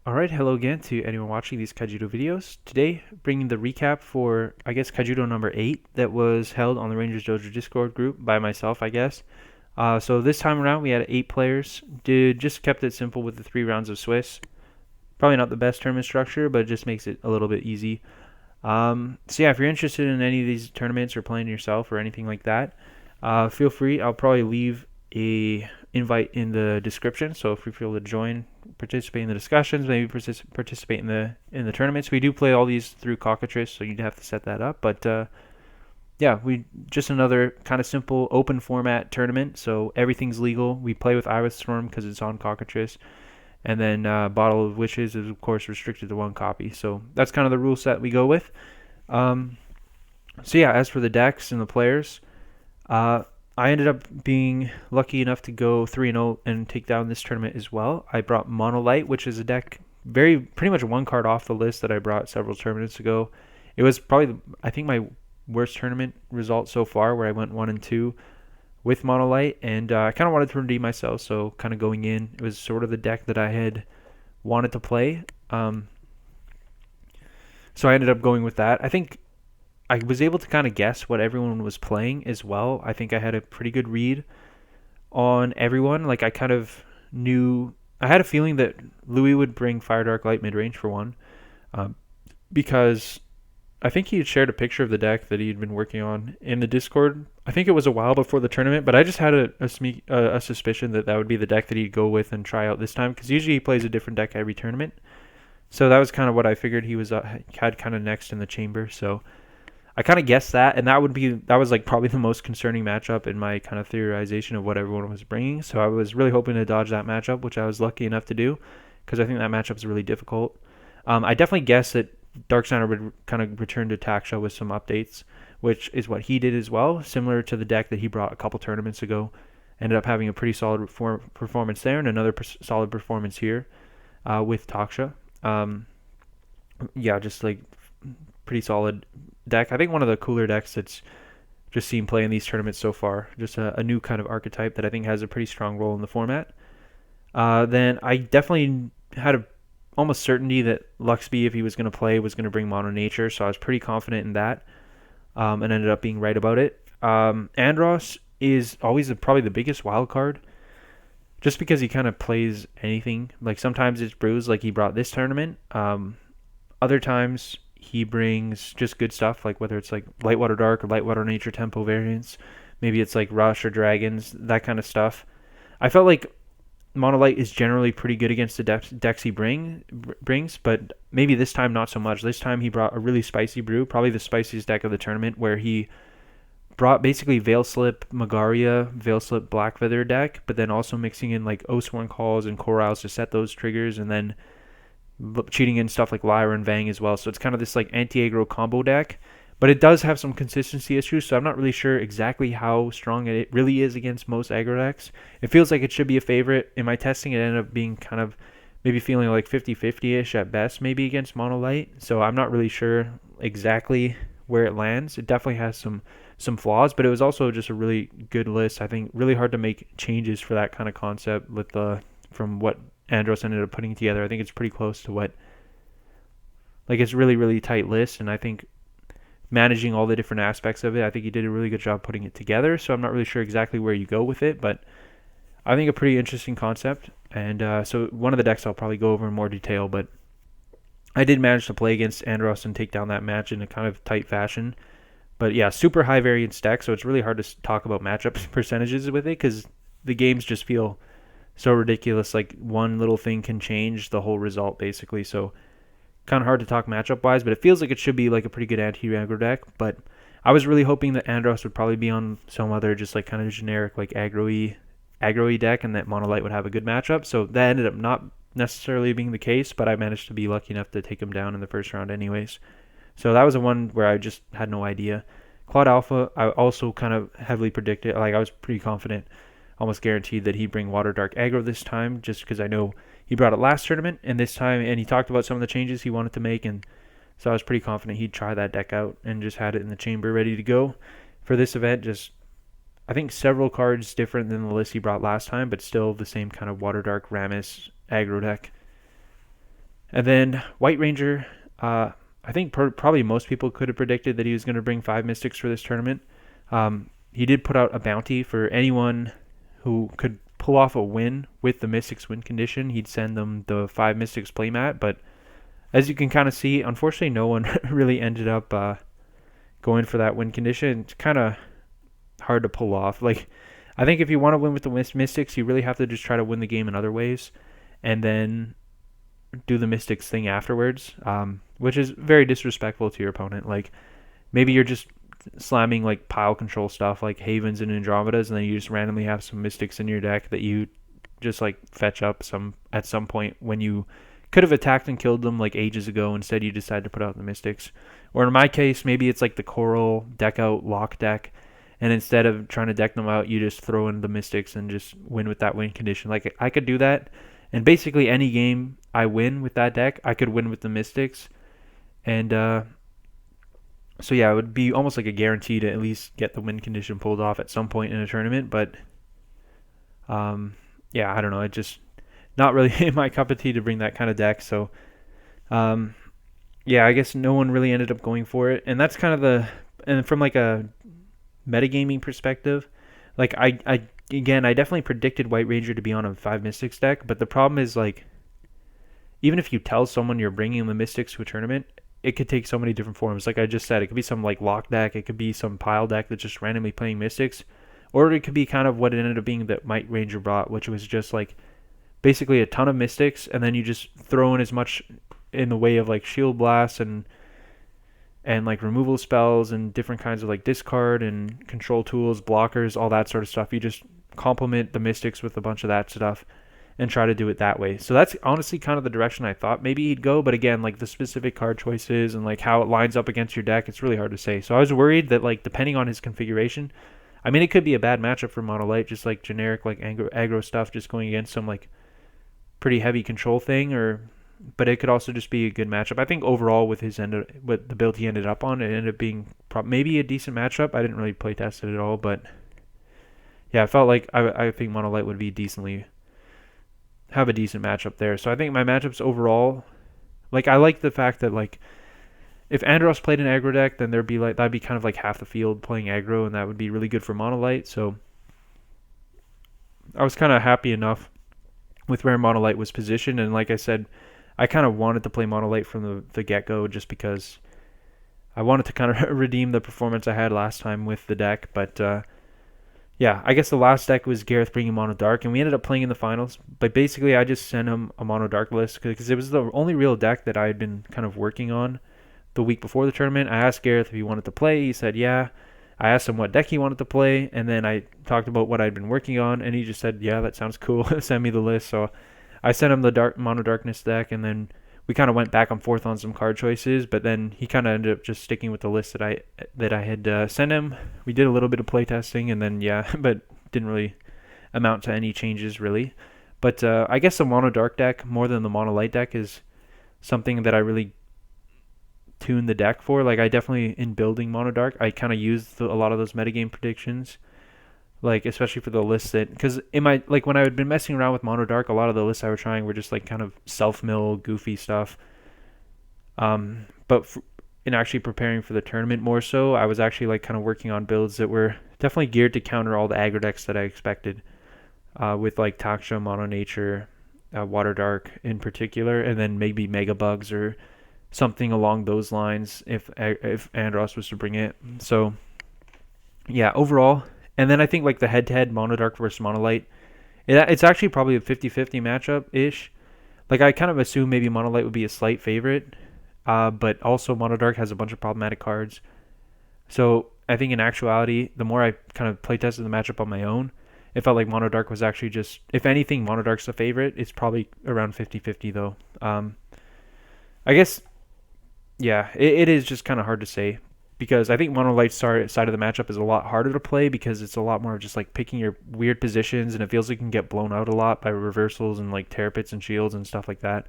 Alright, hello again to anyone watching these Kaijudo videos. Today, bringing the recap for, Kaijudo number 8 that was held on the Rangers Dojo Discord group by myself, I guess. So this time around, we had 8 players. Just kept it simple with the 3 rounds of Swiss. Probably not the best tournament structure, but it just makes it a little bit easy. So yeah, if you're interested in any of these tournaments or playing yourself or anything like that, feel free. I'll probably leave a invite in the description, so if you feel to join, participate in the discussions, maybe participate in the tournaments. We do play all these through Cockatrice, so you'd have to set that up. But yeah, we just another kind of simple open format tournament, so everything's legal. We play with Iris Storm because it's on Cockatrice, and then Bottle of Wishes is of course restricted to 1 copy. So that's kind of the rule set we go with. So yeah, as for the decks and the players, I ended up being lucky enough to go 3-0 and take down this tournament as well. I brought Monolite, which is a deck pretty much 1 card off the list that I brought several tournaments ago. It was probably, I think, my worst tournament result so far, where I went 1-2 with Monolite, and I kind of wanted to redeem myself. So kind of going in, it was sort of the deck that I had wanted to play. So I ended up going with that. I think I was able to kind of guess what everyone was playing as well. I think I had a pretty good read on everyone. Like I kind of knew, I had a feeling that Louis would bring Fire Dark Light mid range for one, um, because I think he had shared a picture of the deck that he had been working on in the Discord. I think it was a while before the tournament, but I just had a suspicion that that would be the deck that he'd go with and try out this time, because usually he plays a different deck every tournament. So that was kind of what I figured he was had kind of next in the chamber. So I kind of guessed that, and that was like probably the most concerning matchup in my kind of theorization of what everyone was bringing. So I was really hoping to dodge that matchup, which I was lucky enough to do, because I think that matchup is really difficult. I definitely guessed that Dark Center would kind of return to Taksha with some updates, which is what he did as well, similar to the deck that he brought a couple tournaments ago. Ended up having a pretty solid performance there, and another solid performance here with Taksha. Yeah, just like pretty solid deck. I think one of the cooler decks that's just seen play in these tournaments so far. Just a new kind of archetype that I think has a pretty strong role in the format. Then I definitely had a almost certainty that Luxby, if he was going to play, was going to bring Mono Nature, so I was pretty confident in that, and ended up being right about it. Andros is always probably the biggest wild card, just because he kind of plays anything. Like sometimes it's brews, like he brought this tournament. Other times he brings just good stuff, like whether it's like Lightwater Dark or Lightwater Nature Tempo variants. Maybe it's like Rush or Dragons, that kind of stuff. I felt like Monolite is generally pretty good against the decks he brings, but maybe this time not so much. This time he brought a really spicy brew, probably the spiciest deck of the tournament, where he brought basically Veilslip Magaria, Veilslip Blackfeather deck, but then also mixing in like Oathsworn Calls and Corals to set those triggers, and then cheating in stuff like Lyra and Vang as well. So it's kind of this like anti-aggro combo deck, but it does have some consistency issues, so I'm not really sure exactly how strong it really is against most aggro decks. It feels like it should be a favorite. In my testing, it ended up being kind of maybe feeling like 50-50-ish at best, maybe against Monolite. So I'm not really sure exactly where it lands. It definitely has some flaws, but it was also just a really good list. I think really hard to make changes for that kind of concept with from what Andros ended up putting together. I think it's pretty close to what, like, it's really, really tight list, and I think managing all the different aspects of it, I think he did a really good job putting it together. So I'm not really sure exactly where you go with it, but I think a pretty interesting concept. And so one of the decks I'll probably go over in more detail, but I did manage to play against Andros and take down that match in a kind of tight fashion. But yeah, super high variance deck, so it's really hard to talk about matchup percentages with it, because the games just feel so ridiculous. Like one little thing can change the whole result basically. So kind of hard to talk matchup wise, but it feels like it should be like a pretty good anti-aggro deck. But I was really hoping that Andros would probably be on some other just like kind of generic like aggro-y deck, and that Monolite would have a good matchup. So that ended up not necessarily being the case, but I managed to be lucky enough to take him down in the first round anyways. So that was the one where I just had no idea. Quad Alpha, I also kind of heavily predicted, like I was pretty confident, almost guaranteed that he'd bring Water Dark aggro this time, just because I know he brought it last tournament, and this time, and he talked about some of the changes he wanted to make, and so I was pretty confident he'd try that deck out and just had it in the chamber ready to go for this event. Just, I think several cards different than the list he brought last time, but still the same kind of Water Dark Rammus aggro deck. And then White Ranger, I think probably most people could have predicted that he was going to bring 5 Mystics for this tournament. He did put out a bounty for anyone who could pull off a win with the Mystics win condition. He'd send them the 5 Mystics playmat, but as you can kind of see, unfortunately, no one really ended up going for that win condition. It's kind of hard to pull off. Like, I think if you want to win with the Mystics, you really have to just try to win the game in other ways, and then do the Mystics thing afterwards, which is very disrespectful to your opponent. Like, maybe you're just slamming like pile control stuff like Havens and Andromedas, and then you just randomly have some Mystics in your deck that you just like fetch up at some point when you could have attacked and killed them like ages ago. Instead, you decide to put out the Mystics. Or in my case, maybe it's like the Coral deck out lock deck, and instead of trying to deck them out, you just throw in the Mystics and just win with that win condition. Like, I could do that, and basically any game I win with that deck, I could win with the Mystics. And so yeah, it would be almost like a guarantee to at least get the win condition pulled off at some point in a tournament. But yeah, I don't know. It just not really in my cup of tea to bring that kind of deck. So yeah, I guess no one really ended up going for it. And that's kind of and from like a metagaming perspective, like I definitely predicted White Ranger to be on a 5 Mystics deck, but the problem is, like, even if you tell someone you're bringing the Mystics to a tournament, it could take so many different forms. Like I just said, it could be some like lock deck, it could be some pile deck that's just randomly playing Mystics, or it could be kind of what it ended up being that White Ranger brought, which was just like basically a ton of Mystics, and then you just throw in as much in the way of like Shield Blast and like removal spells and different kinds of like discard and control tools, blockers, all that sort of stuff. You just complement the Mystics with a bunch of that stuff and try to do it that way. So that's honestly kind of the direction I thought maybe he'd go, but again, like the specific card choices and like how it lines up against your deck, it's really hard to say. So I was worried that, like, depending on his configuration, I mean, it could be a bad matchup for Mono Light, just like generic like aggro stuff, just going against some like pretty heavy control thing, but it could also just be a good matchup. I think overall with with the build he ended up on, it ended up being maybe a decent matchup. I didn't really play test it at all, but yeah, I felt like I think Mono Light would be have a decent matchup there. So I think my matchups overall, like, I like the fact that, like, if Andros played an aggro deck, then that'd be kind of like half the field playing aggro, and that would be really good for Mono Light. So I was kind of happy enough with where Mono Light was positioned, and like I said, I kind of wanted to play Mono Light from the get-go just because I wanted to kind of redeem the performance I had last time with the deck. But yeah, I guess the last deck was Gareth bringing Mono Dark, and we ended up playing in the finals. But basically, I just sent him a Mono Dark list because it was the only real deck that I had been kind of working on the week before the tournament. I asked Gareth if he wanted to play. He said yeah. I asked him what deck he wanted to play, and then I talked about what I'd been working on, and he just said, yeah, that sounds cool. Send me the list. So I sent him the Mono Darkness deck, and then we kind of went back and forth on some card choices, but then he kind of ended up just sticking with the list that I had sent him. We did a little bit of play testing, and then yeah, but didn't really amount to any changes really. But I guess the Mono Dark deck more than the Mono Light deck is something that I really tune the deck for. Like, I definitely, in building Mono Dark, I kind of used a lot of those metagame predictions, like especially for the lists that, because in my, like, when I had been messing around with Mono Dark, a lot of the lists I were trying were just like kind of self-mill goofy stuff, but in actually preparing for the tournament more so, I was actually like kind of working on builds that were definitely geared to counter all the aggro decks that I expected, with like Taksha, Mono Nature, Water Dark in particular, and then maybe Mega Bugs or something along those lines if Andros was to bring it. So yeah, overall, and then I think like the head-to-head Mono Dark versus Mono Light, it's actually probably a 50-50 matchup-ish. Like, I kind of assume maybe Mono Light would be a slight favorite, but also Mono Dark has a bunch of problematic cards. So I think in actuality, the more I kind of play tested the matchup on my own, it felt like Mono Dark was actually just, if anything, Mono Dark's the favorite. It's probably around 50-50 though. I guess, yeah, it is just kind of hard to say, because I think Mono Light's side of the matchup is a lot harder to play because it's a lot more just like picking your weird positions, and it feels like you can get blown out a lot by reversals and like Terror Pits and shields and stuff like that.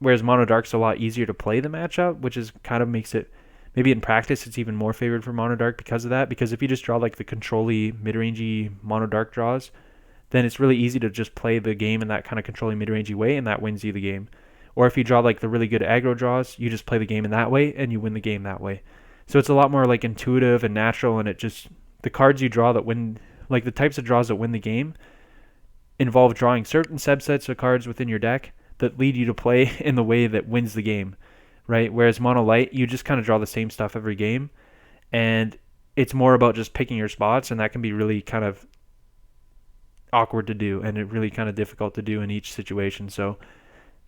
Whereas Mono Dark's a lot easier to play the matchup, which is kind of makes it, maybe in practice it's even more favored for Mono Dark because of that, because if you just draw like the control-y, mid-rangey Mono Dark draws, then it's really easy to just play the game in that kind of controlling mid-rangey way, and that wins you the game. Or if you draw like the really good aggro draws, you just play the game in that way and you win the game that way. So it's a lot more like intuitive and natural, and it just, the cards you draw that win, like the types of draws that win the game, involve drawing certain subsets of cards within your deck that lead you to play in the way that wins the game, right? Whereas mono light, you just kind of draw the same stuff every game, and it's more about just picking your spots, and that can be really kind of awkward to do, and it really kind of difficult to do in each situation. So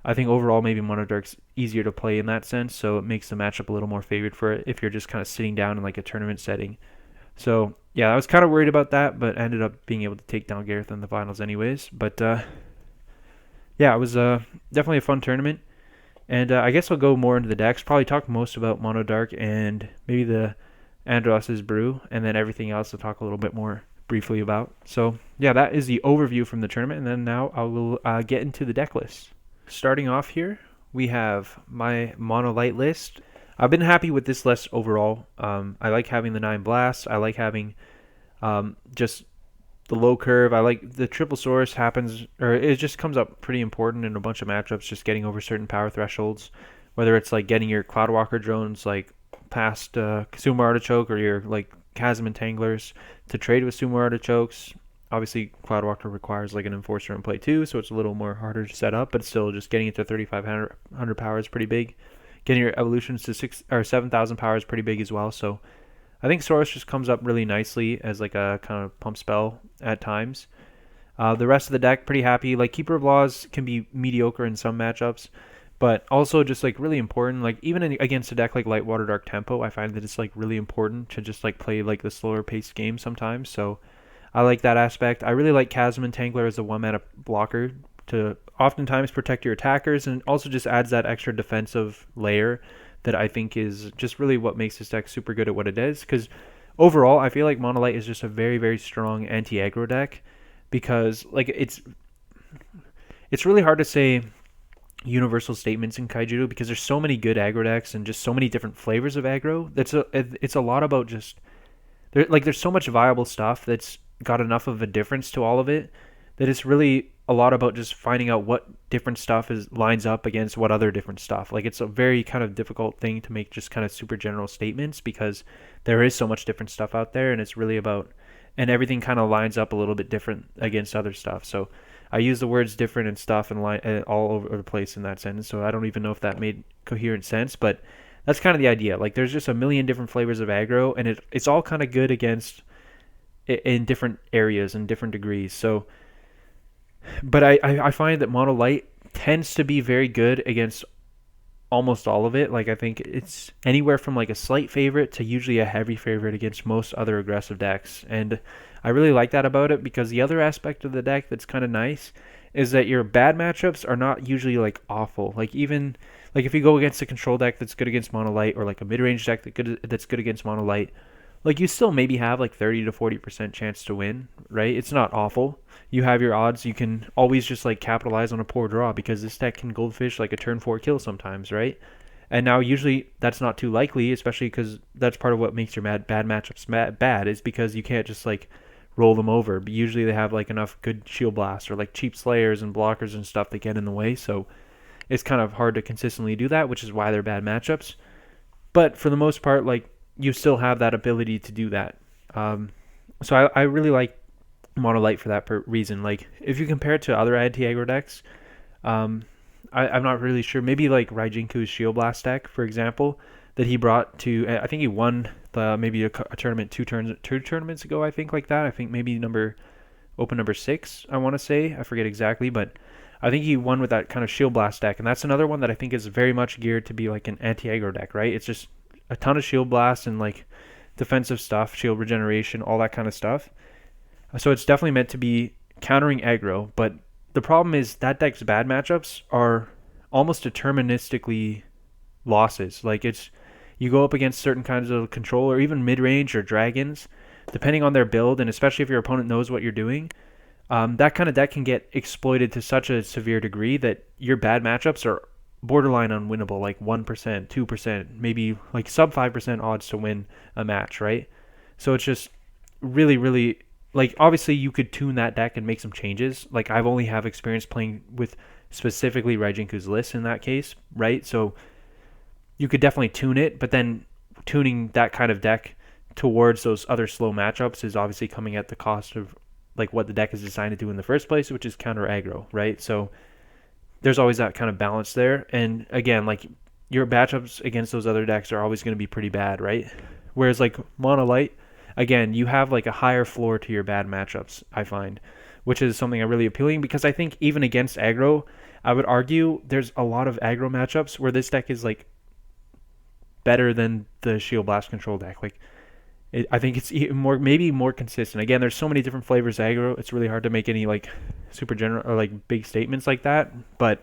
I think overall maybe mono dark's easier to play in that sense, so it makes the matchup a little more favored for it if you're just kind of sitting down in like a tournament setting. So yeah, I was kind of worried about that, but ended up being able to take down Gareth in the finals anyways. But yeah, it was definitely a fun tournament. And I guess I'll go more into the decks. Probably talk most about Mono Dark and maybe the Andros's Brew, and then everything else to talk a little bit more briefly about. So yeah, that is the overview from the tournament, and then now I will get into the deck list. Starting off here, we have my Mono Light list. I've been happy with this list overall. I like having the 9 blasts. I like having just the low curve. I like the triple source happens, or it just comes up pretty important in a bunch of matchups, just getting over certain power thresholds, whether it's like getting your Cloudwalker drones like past Sumo Artichoke, or your like Chasm Entanglers to trade with Sumo Artichokes. Obviously, Cloudwalker requires like an Enforcer in play too, so it's a little more harder to set up, but still just getting it to 3,500 power is pretty big. Getting your evolutions to 7,000 power is pretty big as well, so I think Source just comes up really nicely as like a kind of pump spell at times. The rest of the deck, pretty happy. Like Keeper of Laws can be mediocre in some matchups, but also just like really important. Like even against a deck like Light Water Dark Tempo, I find that it's like really important to just like play like the slower paced game sometimes. So I like that aspect. I really like Chasm Entangler as a 1-mana blocker to oftentimes protect your attackers, and also just adds that extra defensive layer that I think is just really what makes this deck super good at what it is. Because overall, I feel like Mono Light is just a very, very strong anti-aggro deck, because like it's really hard to say universal statements in Kaijudo, because there's so many good aggro decks and just so many different flavors of aggro. It's a lot about just there's so much viable stuff that's got enough of a difference to all of it that it's really a lot about just finding out what different stuff lines up against what other different stuff. Like it's a very kind of difficult thing to make just kind of super general statements, because there is so much different stuff out there, and it's really about, and everything kind of lines up a little bit different against other stuff. So I use the words different and stuff and line all over the place in that sentence, so I don't even know if that made coherent sense, but that's kind of the idea. Like there's just a million different flavors of aggro, and it's all kind of good against in different areas and different degrees. So but I find that Mono Light tends to be very good against almost all of it. Like I think it's anywhere from like a slight favorite to usually a heavy favorite against most other aggressive decks. And I really like that about it, because the other aspect of the deck that's kind of nice is that your bad matchups are not usually like awful. Like even like if you go against a control deck that's good against Mono Light, or like a mid-range deck that's good against Mono Light, like you still maybe have like 30 to 40% chance to win, right? It's not awful. You have your odds. You can always just like capitalize on a poor draw, because this deck can goldfish like a turn 4 kill sometimes, right? And now usually that's not too likely, especially because that's part of what makes your bad matchups bad, is because you can't just like roll them over. But usually they have like enough good shield blasts or like cheap slayers and blockers and stuff that get in the way, so it's kind of hard to consistently do that, which is why they're bad matchups. But for the most part, like you still have that ability to do that. So I really like Mono Light for that reason. Like if you compare it to other anti-aggro decks, I'm not really sure. Maybe like Raijinku's Shield Blast deck, for example, that he brought to, I think he won maybe a tournament two tournaments ago, I think, like that. I think maybe open number 6, I want to say. I forget exactly, but I think he won with that kind of Shield Blast deck. And that's another one that I think is very much geared to be like an anti-aggro deck, right? It's just a ton of Shield Blast and like defensive stuff, shield regeneration, all that kind of stuff. So it's definitely meant to be countering aggro, but the problem is that deck's bad matchups are almost deterministically losses. Like you go up against certain kinds of control, or even mid-range or dragons, depending on their build, and especially if your opponent knows what you're doing, that kind of deck can get exploited to such a severe degree that your bad matchups are borderline unwinnable, like 1%, 2%, maybe like sub 5% odds to win a match, right? So it's just really, really, like obviously you could tune that deck and make some changes. Like I've only have experience playing with specifically Raijinku's list in that case, right? So you could definitely tune it, but then tuning that kind of deck towards those other slow matchups is obviously coming at the cost of like what the deck is designed to do in the first place, which is counter aggro, right? So there's always that kind of balance there. And again, like your matchups against those other decks are always going to be pretty bad, right? Whereas like Mono Light, again, you have like a higher floor to your bad matchups, I find, which is something I really appealing because I think even against aggro, I would argue there's a lot of aggro matchups where this deck is like better than the Shield Blast control deck. Like I think it's even more, maybe more consistent. Again, there's so many different flavors of aggro. It's really hard to make any like super general or like big statements like that. But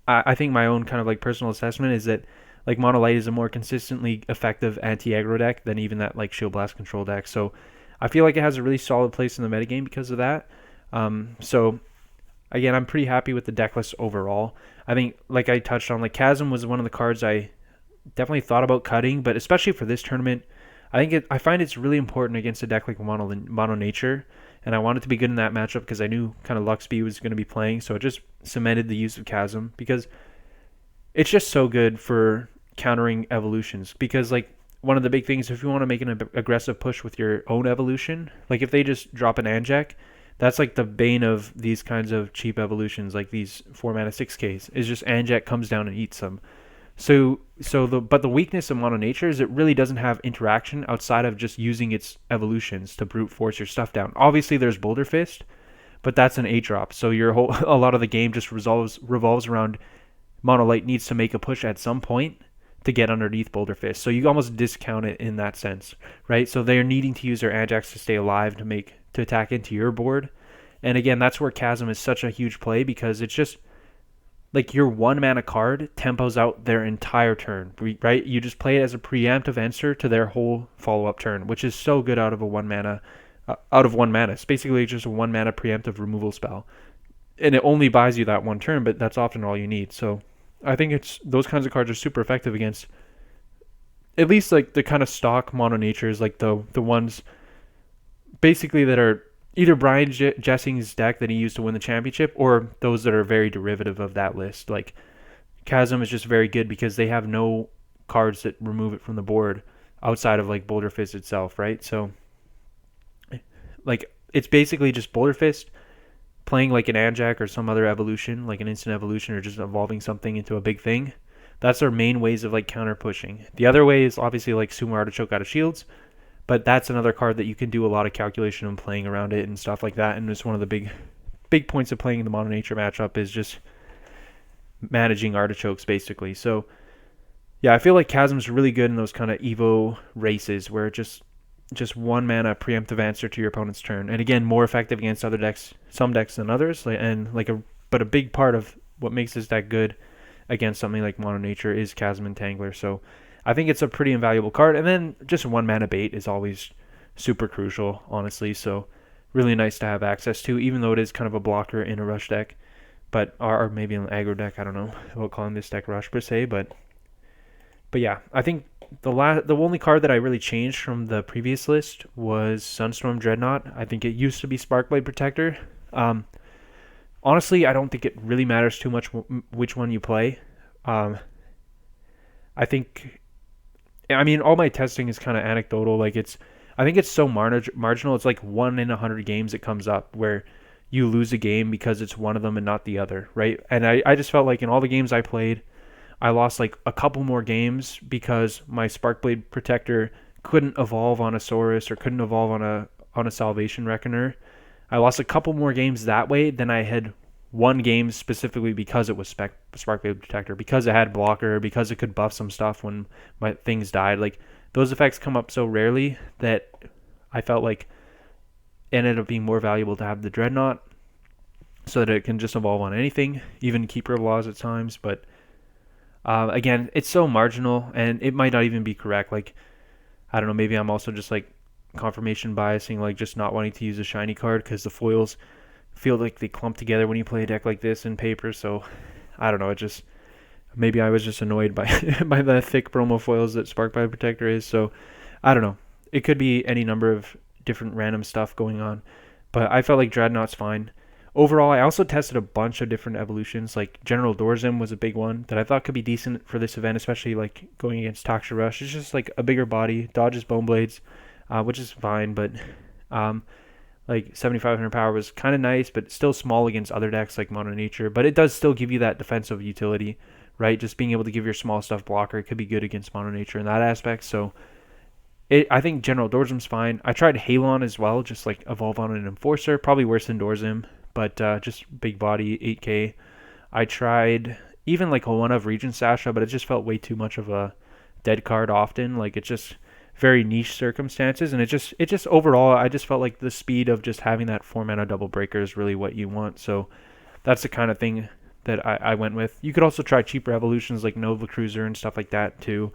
I think my own kind of like personal assessment is that like Mono Light is a more consistently effective anti-aggro deck than even that like Shield Blast control deck. So I feel like it has a really solid place in the metagame because of that. So again, I'm pretty happy with the deck list overall. I think like I touched on, like Chasm was one of the cards I definitely thought about cutting, but especially for this tournament, I find it's really important against a deck like Mono Nature, and I wanted to be good in that matchup because I knew kind of Luxby was going to be playing, so it just cemented the use of Chasm because it's just so good for countering evolutions. Because like one of the big things, if you want to make an aggressive push with your own evolution, like if they just drop an Anjac, that's like the bane of these kinds of cheap evolutions, like these 4-mana 6Ks, is just Anjac comes down and eats them. But the weakness of Mono Nature is it really doesn't have interaction outside of just using its evolutions to brute force your stuff down. Obviously, there's Boulder Fist, but that's an 8-drop, so a lot of the game just revolves around Mono Light needs to make a push at some point to get underneath Boulder Fist. So you almost discount it in that sense, right? So they're needing to use their Ajax to stay alive to attack into your board. And again, that's where Chasm is such a huge play because it's just like your 1-mana card tempos out their entire turn, right? You just play it as a preemptive answer to their whole follow-up turn, which is so good out of 1 mana. It's basically just a 1-mana preemptive removal spell. And it only buys you that one turn, but that's often all you need. So I think it's those kinds of cards are super effective against at least like the kind of stock Mono Natures, like the ones basically that are either Brian Jessing's deck that he used to win the championship or those that are very derivative of that list. Like Chasm is just very good because they have no cards that remove it from the board outside of like Boulder Fist itself, right? So like it's basically just Boulder Fist playing like an Anjac or some other evolution, like an instant evolution or just evolving something into a big thing. That's their main ways of like counter pushing. The other way is obviously like Sumo Artichoke out of shields, but that's another card that you can do a lot of calculation and playing around it and stuff like that. And it's one of the big points of playing the Mono Nature matchup is just managing artichokes basically. So yeah, I feel like Chasm's really good in those kind of Evo races where it just 1-mana preemptive answer to your opponent's turn. And again, more effective against other decks, some decks than others. But a big part of what makes this deck good against something like Mono Nature is Chasm Entangler. So I think it's a pretty invaluable card. And then just 1-mana bait is always super crucial, honestly. So really nice to have access to, even though it is kind of a blocker in a rush deck. But or maybe an aggro deck, I don't know about calling this deck rush per se, but yeah, I think the only card that I really changed from the previous list was Sunstorm Dreadnought. I think it used to be Sparkblade Protector. Honestly, I don't think it really matters too much which one you play. I mean, all my testing is kind of anecdotal. Like I think it's so marginal. It's like 1 in 100 games it comes up where you lose a game because it's one of them and not the other, right? And I just felt like in all the games I played, I lost like a couple more games because my Sparkblade Protector couldn't evolve on a Saurus or couldn't evolve on a Salvation Reckoner. I lost a couple more games that way than I had won games specifically because it was Sparkblade Protector, because it had blocker, because it could buff some stuff when my things died. Like those effects come up so rarely that I felt like it ended up being more valuable to have the Dreadnought so that it can just evolve on anything, even Keeper of Laws at times, but again, it's so marginal, and it might not even be correct. Like, I don't know, maybe I'm also just like confirmation biasing, like just not wanting to use a shiny card because the foils feel like they clump together when you play a deck like this in paper. So, I don't know, maybe I was just annoyed by by the thick promo foils that Sparkblade Protector is. So, I don't know. It could be any number of different random stuff going on, but I felt like Dreadnought's fine. Overall, I also tested a bunch of different evolutions. Like General Dorzim was a big one that I thought could be decent for this event, especially like going against Toxic Rush. It's just like a bigger body, dodges Bone Blades, which is fine, but um, like 7,500 power was kind of nice, but still small against other decks like Mono Nature. But it does still give you that defensive utility, right? Just being able to give your small stuff blocker could be good against Mono Nature in that aspect. So I think General Dorzim's fine. I tried Halon as well, just like evolve on an Enforcer, probably worse than Dorzim, but just big body, 8k. I tried even like a one of Regent Sasha, but it just felt way too much of a dead card often. Like it's just very niche circumstances, and it just overall, I just felt like the speed of just having that 4 mana double breaker is really what you want. So that's the kind of thing that I went with. You could also try cheaper evolutions like Nova Cruiser and stuff like that too.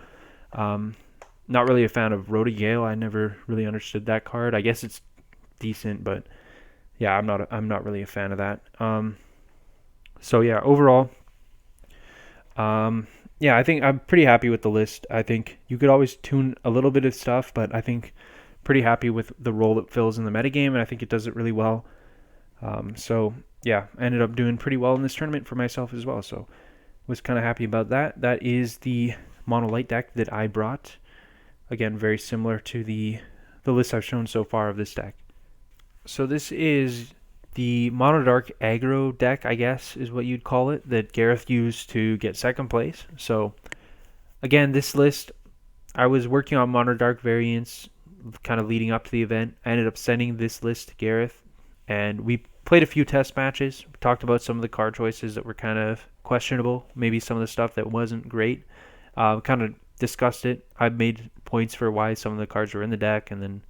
Um, Not really a fan of Rhoda Gale. I never really understood that card. I guess it's decent, but yeah, I'm not really a fan of that. So yeah, overall, um, yeah, I think I'm pretty happy with the list. I think you could always tune a little bit of stuff, but I think pretty happy with the role it fills in the metagame, and I think it does it really well. So yeah, I ended up doing pretty well in this tournament for myself as well. So was kind of happy about that. That is the Mono Light deck that I brought. Again, very similar to the list I've shown so far of this deck. So this is the Mono Dark aggro deck, I guess, is what you'd call it, that Gareth used to get second place. So again, this list, I was working on Mono Dark variants kind of leading up to the event. I ended up sending this list to Gareth, and we played a few test matches. We talked about some of the card choices that were kind of questionable, maybe some of the stuff that wasn't great. Kind of discussed it. I made points for why some of the cards were in the deck, and then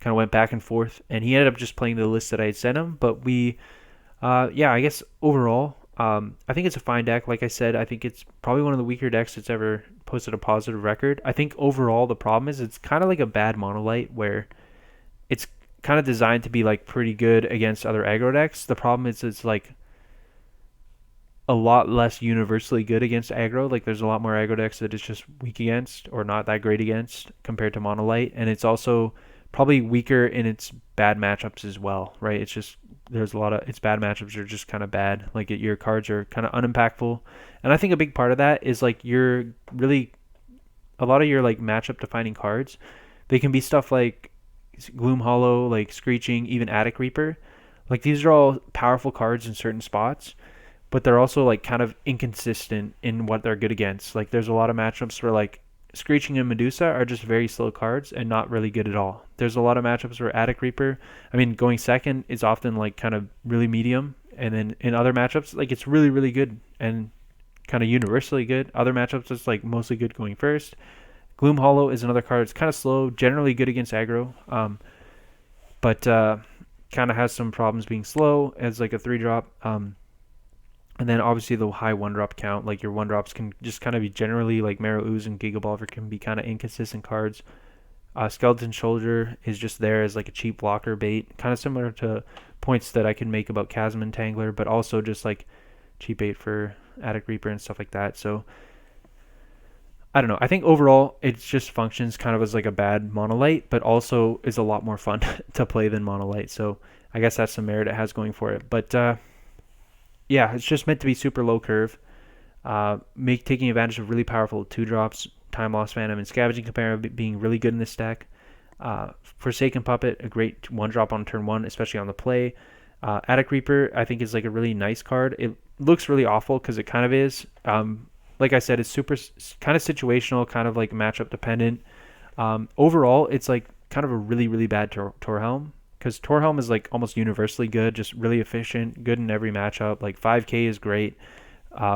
kind of went back and forth. And he ended up just playing the list that I had sent him. But yeah, I guess overall, I think it's a fine deck. Like I said, I think it's probably one of the weaker decks that's ever posted a positive record. I think overall the problem is it's kind of like a bad Monolite where it's kind of designed to be like pretty good against other aggro decks. The problem is it's like a lot less universally good against aggro. Like there's a lot more aggro decks that it's just weak against or not that great against compared to Monolite, and it's also probably weaker in its bad matchups as well, right? It's just there's a lot of its bad matchups are just kind of bad. Like your cards are kind of unimpactful, and I think a big part of that is like you're really a lot of your like matchup defining cards. They can be stuff like Gloom Hollow, like Screeching, even Attic Reaper. Like these are all powerful cards in certain spots, but they're also like kind of inconsistent in what they're good against. Like there's a lot of matchups where like Screeching and Medusa are just very slow cards and not really good at all. There's a lot of matchups where Attic Reaper, I mean, going second is often like kind of really medium, and then in other matchups, like it's really, really good and kind of universally good. Other matchups, it's like mostly good going first. Gloom Hollow is another card. It's kind of slow, generally good against aggro, but kind of has some problems being slow as like a 3-drop. And then obviously the high 1-drop count, like your 1-drops can just kind of be generally like Marrow Ooze and Gigabolver can be kind of inconsistent cards. Skeleton Shoulder is just there as like a cheap blocker bait, kind of similar to points that I can make about Chasm Entangler, but also just like cheap bait for Attic Reaper and stuff like that. So I don't know. I think overall it just functions kind of as like a bad Monolite, but also is a lot more fun to play than Monolite. So I guess that's the merit it has going for it. But yeah, it's just meant to be super low curve. Taking advantage of really powerful 2-drops, Time Lost Phantom, and Scavenging Compare being really good in this deck. Forsaken Puppet, a great 1-drop on turn 1, especially on the play. Attic Reaper, I think, is like a really nice card. It looks really awful because it kind of is. Like I said, it's super kind of situational, kind of like matchup dependent. Overall, it's like kind of a really, really bad Torhelm. Because Torhelm is like almost universally good, just really efficient, good in every matchup. Like 5k is great.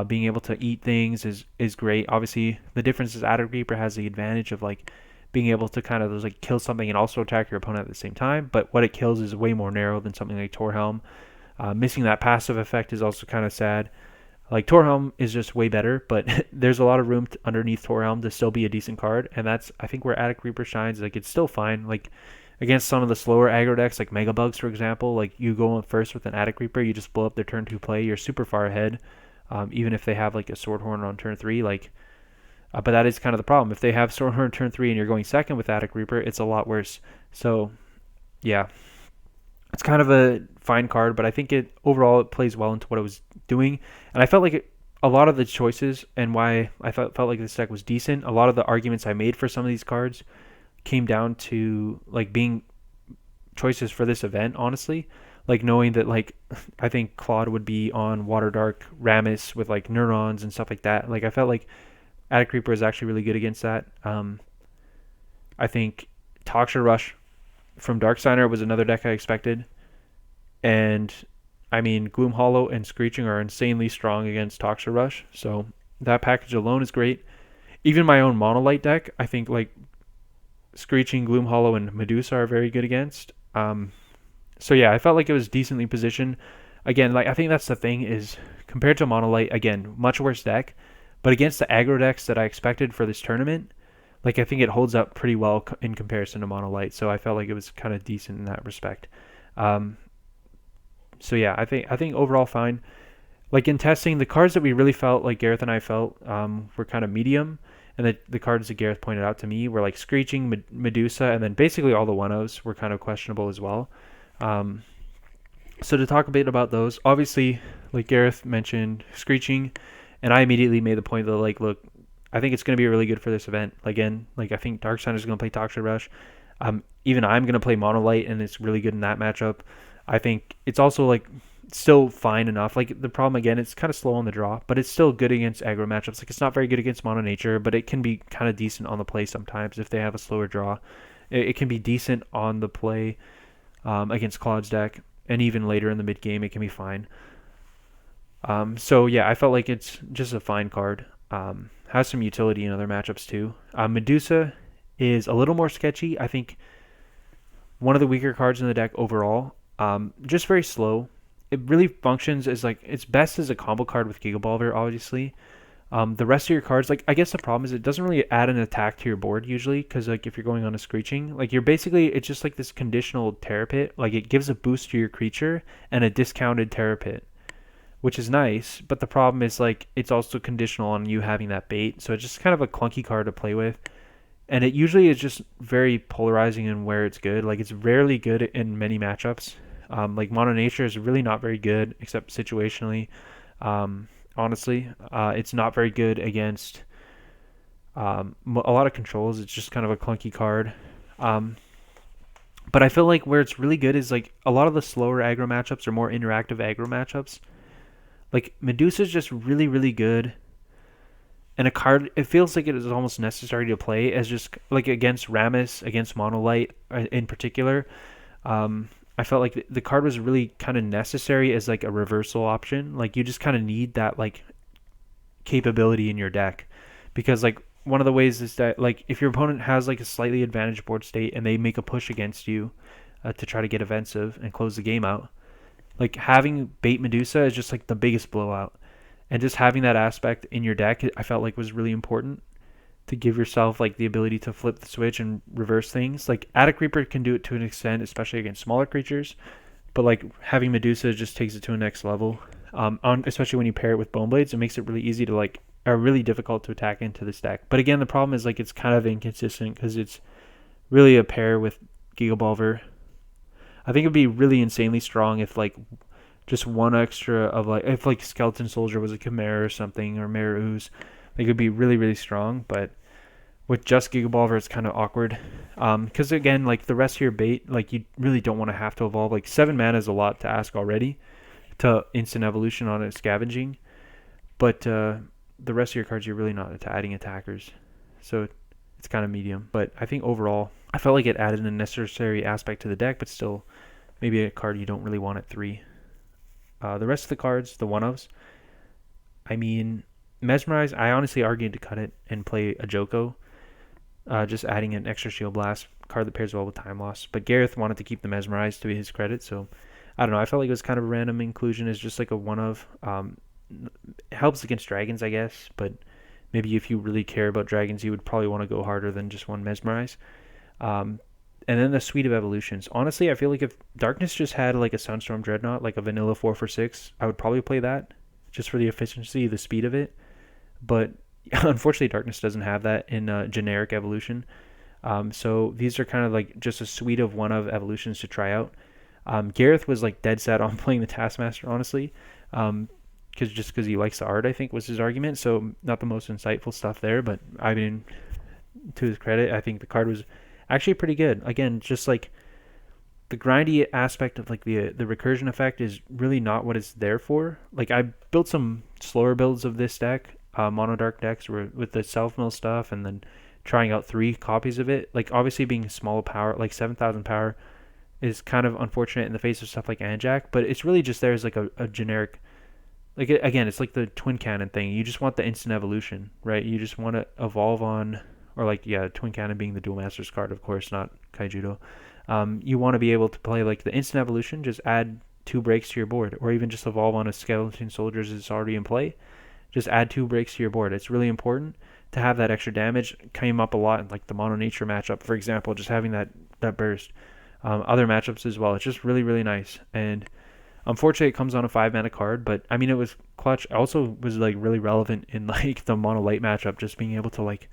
Being able to eat things is great. Obviously, the difference is Attic Reaper has the advantage of like being able to kind of like kill something and also attack your opponent at the same time. But what it kills is way more narrow than something like Torhelm. Missing that passive effect is also kind of sad. Like Torhelm is just way better, but there's a lot of room underneath Torhelm to still be a decent card, and that's I think where Attic Reaper shines. Like it's still fine. Like against some of the slower aggro decks, like Mega Bugs, for example, like you go in first with an Attic Reaper, you just blow up their turn 2 play, you're super far ahead, even if they have like a Sword Horn on turn 3. Like, but that is kind of the problem. If they have Sword Horn turn 3 and you're going second with Attic Reaper, it's a lot worse. So, yeah. It's kind of a fine card, but I think it overall it plays well into what I was doing, and I felt like a lot of the choices and why I felt like this deck was decent. A lot of the arguments I made for some of these cards came down to like being choices for this event, honestly. Like knowing that like I think Claude would be on Water Dark Rammus with like neurons and stuff like that. Like I felt like Attic Reaper is actually really good against that. I think Toxic Rush from Darksigner was another deck I expected. And I mean, Gloom Hollow and Screeching are insanely strong against Toxic Rush. So that package alone is great. Even my own Monolite deck, I think like Screeching, Gloom Hollow, and Medusa are very good against. So yeah, I felt like it was decently positioned. Again, like I think that's the thing is compared to Monolite, again, much worse deck. But against the aggro decks that I expected for this tournament, like I think it holds up pretty well in comparison to Monolite. So I felt like it was kind of decent in that respect. Um, so yeah, I think overall fine. Like in testing, the cards that we really felt like Gareth and I felt were kind of medium, and the cards that Gareth pointed out to me were like Screeching, Medusa, and then basically all the 1-0s were kind of questionable as well. Um, so to talk a bit about those, obviously, like Gareth mentioned, Screeching, and I immediately made the point that like, look, I think it's going to be really good for this event. Again, like I think Darksigner is going to play Toxic Rush. Even I'm going to play Monolite, and it's really good in that matchup. I think it's also like still fine enough. Like the problem again, it's kind of slow on the draw, but it's still good against aggro matchups. Like it's not very good against Mono Nature, but it can be kind of decent on the play sometimes if they have a slower draw. It can be decent on the play against Claude's deck, and even later in the mid game, it can be fine. So yeah, I felt like it's just a fine card. Has some utility in other matchups too. Medusa is a little more sketchy. I think one of the weaker cards in the deck overall. Just very slow. It really functions as like it's best as a combo card with Gigabolver, obviously. The rest of your cards, like I guess the problem is it doesn't really add an attack to your board usually, because like if you're going on a Screeching, like you're basically it's just like this conditional Terror Pit. Like it gives a boost to your creature and a discounted Terror Pit, which is nice. But the problem is like it's also conditional on you having that bait, so it's just kind of a clunky card to play with. And it usually is just very polarizing in where it's good. Like it's rarely good in many matchups. Like Mono Nature is really not very good except situationally. Honestly, it's not very good against a lot of controls. It's just kind of a clunky card. But I feel like where it's really good is like a lot of the slower aggro matchups or more interactive aggro matchups. Like Medusa is just really, really good. And a card, it feels like it is almost necessary to play as just like against Rammus, against Monolite in particular. I felt like the card was really kind of necessary as like a reversal option. Like you just kind of need that like capability in your deck, because like one of the ways is that like if your opponent has like a slightly advantaged board state and they make a push against you to try to get offensive and close the game out, like having bait Medusa is just like the biggest blowout. And just having that aspect in your deck, I felt like was really important to give yourself like the ability to flip the switch and reverse things. Like Attic Reaper can do it to an extent, especially against smaller creatures, but like having Medusa just takes it to a next level. Especially when you pair it with Bone Blades, it makes it really easy to like, or really difficult to attack into this deck. But again, the problem is like it's kind of inconsistent because it's really a pair with Gigabolver. I think it'd be really insanely strong if like just one extra of like if like Skeleton Soldier was a Chimera or something, or Mare Ooze, like it'd be really, really strong. But with just Gigabolver, it's kind of awkward. Because again, like the rest of your bait, like you really don't want to have to evolve. Like 7 mana is a lot to ask already to instant evolution on a Scavenging, but the rest of your cards you're really not adding attackers, so it's kind of medium. But I think overall, I felt like it added a necessary aspect to the deck, but still maybe a card you don't really want at 3. The rest of the cards, the 1-ofs, I mean, Mesmerize, I honestly argued to cut it and play a Joko, just adding an extra Shield Blast card that pairs well with Time Loss. But Gareth wanted to keep the Mesmerize to his credit, so I don't know. I felt like it was kind of a random inclusion as just like a 1-of. It helps against dragons, I guess, but maybe if you really care about dragons, you would probably want to go harder than just one Mesmerize. And then the Suite of Evolutions. Honestly, I feel like if Darkness just had like a Sunstorm Dreadnought, like a vanilla 4 for 6, I would probably play that just for the efficiency, the speed of it. But unfortunately, Darkness doesn't have that in generic evolution. So these are kind of like just a suite of 1-of evolutions to try out. Gareth was like dead set on playing the Taskmaster, honestly, because he likes the art, I think was his argument. So not the most insightful stuff there, but I mean, to his credit, I think the card was actually pretty good. Again, just like the grindy aspect of like the recursion effect is really not what it's there for. Like I built some slower builds of this deck, mono dark decks with the self mill stuff, and then trying out 3 copies of it. Like obviously being small power, like 7,000 power, is kind of unfortunate in the face of stuff like Anjak, but it's really just there as like a generic. Like again, it's like the twin cannon thing. You just want the instant evolution, right? You just want to evolve on, or like yeah, twin cannon being the dual masters card, of course, not Kaijudo. You want to be able to play like the instant evolution, just add 2 breaks to your board, or even just evolve on a skeleton soldiers that's already in play. Just add 2 breaks to your board. It's really important to have that extra damage. Came up a lot in like the mono nature matchup, for example, just having that burst. Other matchups as well. It's just really really nice. And unfortunately, it comes on a 5 mana card, but I mean it was clutch. It also was like really relevant in like the mono light matchup, just being able to like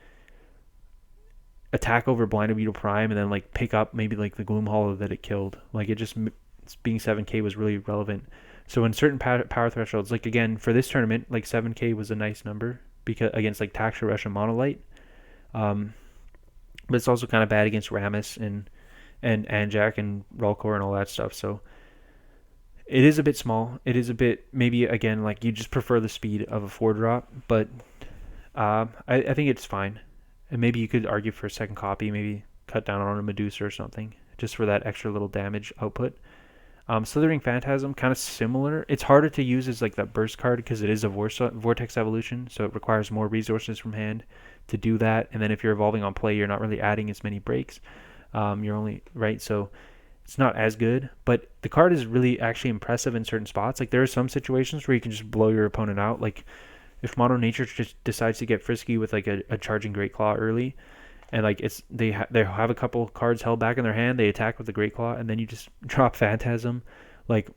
attack over Blind Beetle Prime and then like pick up maybe like the Gloom Hollow that it killed. Like it just being 7k was really relevant. So in certain power thresholds, like again for this tournament, like 7k was a nice number because against like Taxra Rush and Monolight. But it's also kind of bad against Rammus and Anjak and Rolcor and all that stuff. So it is a bit small. It is a bit maybe again like you just prefer the speed of a 4 drop, but I think it's fine. And maybe you could argue for a second copy, maybe cut down on a Medusa or something, just for that extra little damage output. Slithering Phantasm, kind of similar. It's harder to use as like that burst card because it is a Vortex Evolution, so it requires more resources from hand to do that. And then if you're evolving on play, you're not really adding as many breaks. You're only, right? So it's not as good, but the card is really actually impressive in certain spots. Like there are some situations where you can just blow your opponent out. Like if Mono Nature just decides to get frisky with like a charging Great Claw early, and like they have a couple cards held back in their hand, they attack with the Great Claw, and then you just drop Phantasm, like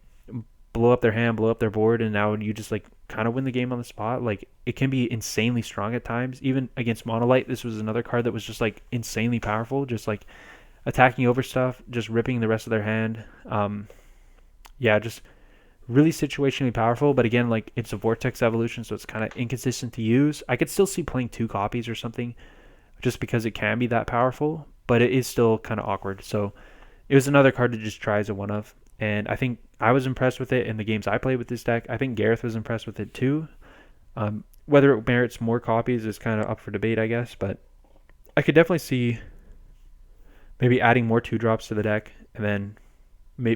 blow up their hand, blow up their board, and now you just like kind of win the game on the spot. Like it can be insanely strong at times. Even against Monolight, this was another card that was just like insanely powerful, just like attacking over stuff, just ripping the rest of their hand. Yeah, just really situationally powerful, but again, like it's a Vortex Evolution, so it's kind of inconsistent to use. I could still see playing 2 copies or something just because it can be that powerful, but it is still kind of awkward. So it was another card to just try as a one of, and I think I was impressed with it in the games I played with this deck. I think Gareth was impressed with it too. Whether it merits more copies is kind of up for debate, I guess, but I could definitely see maybe adding more 2 drops to the deck and then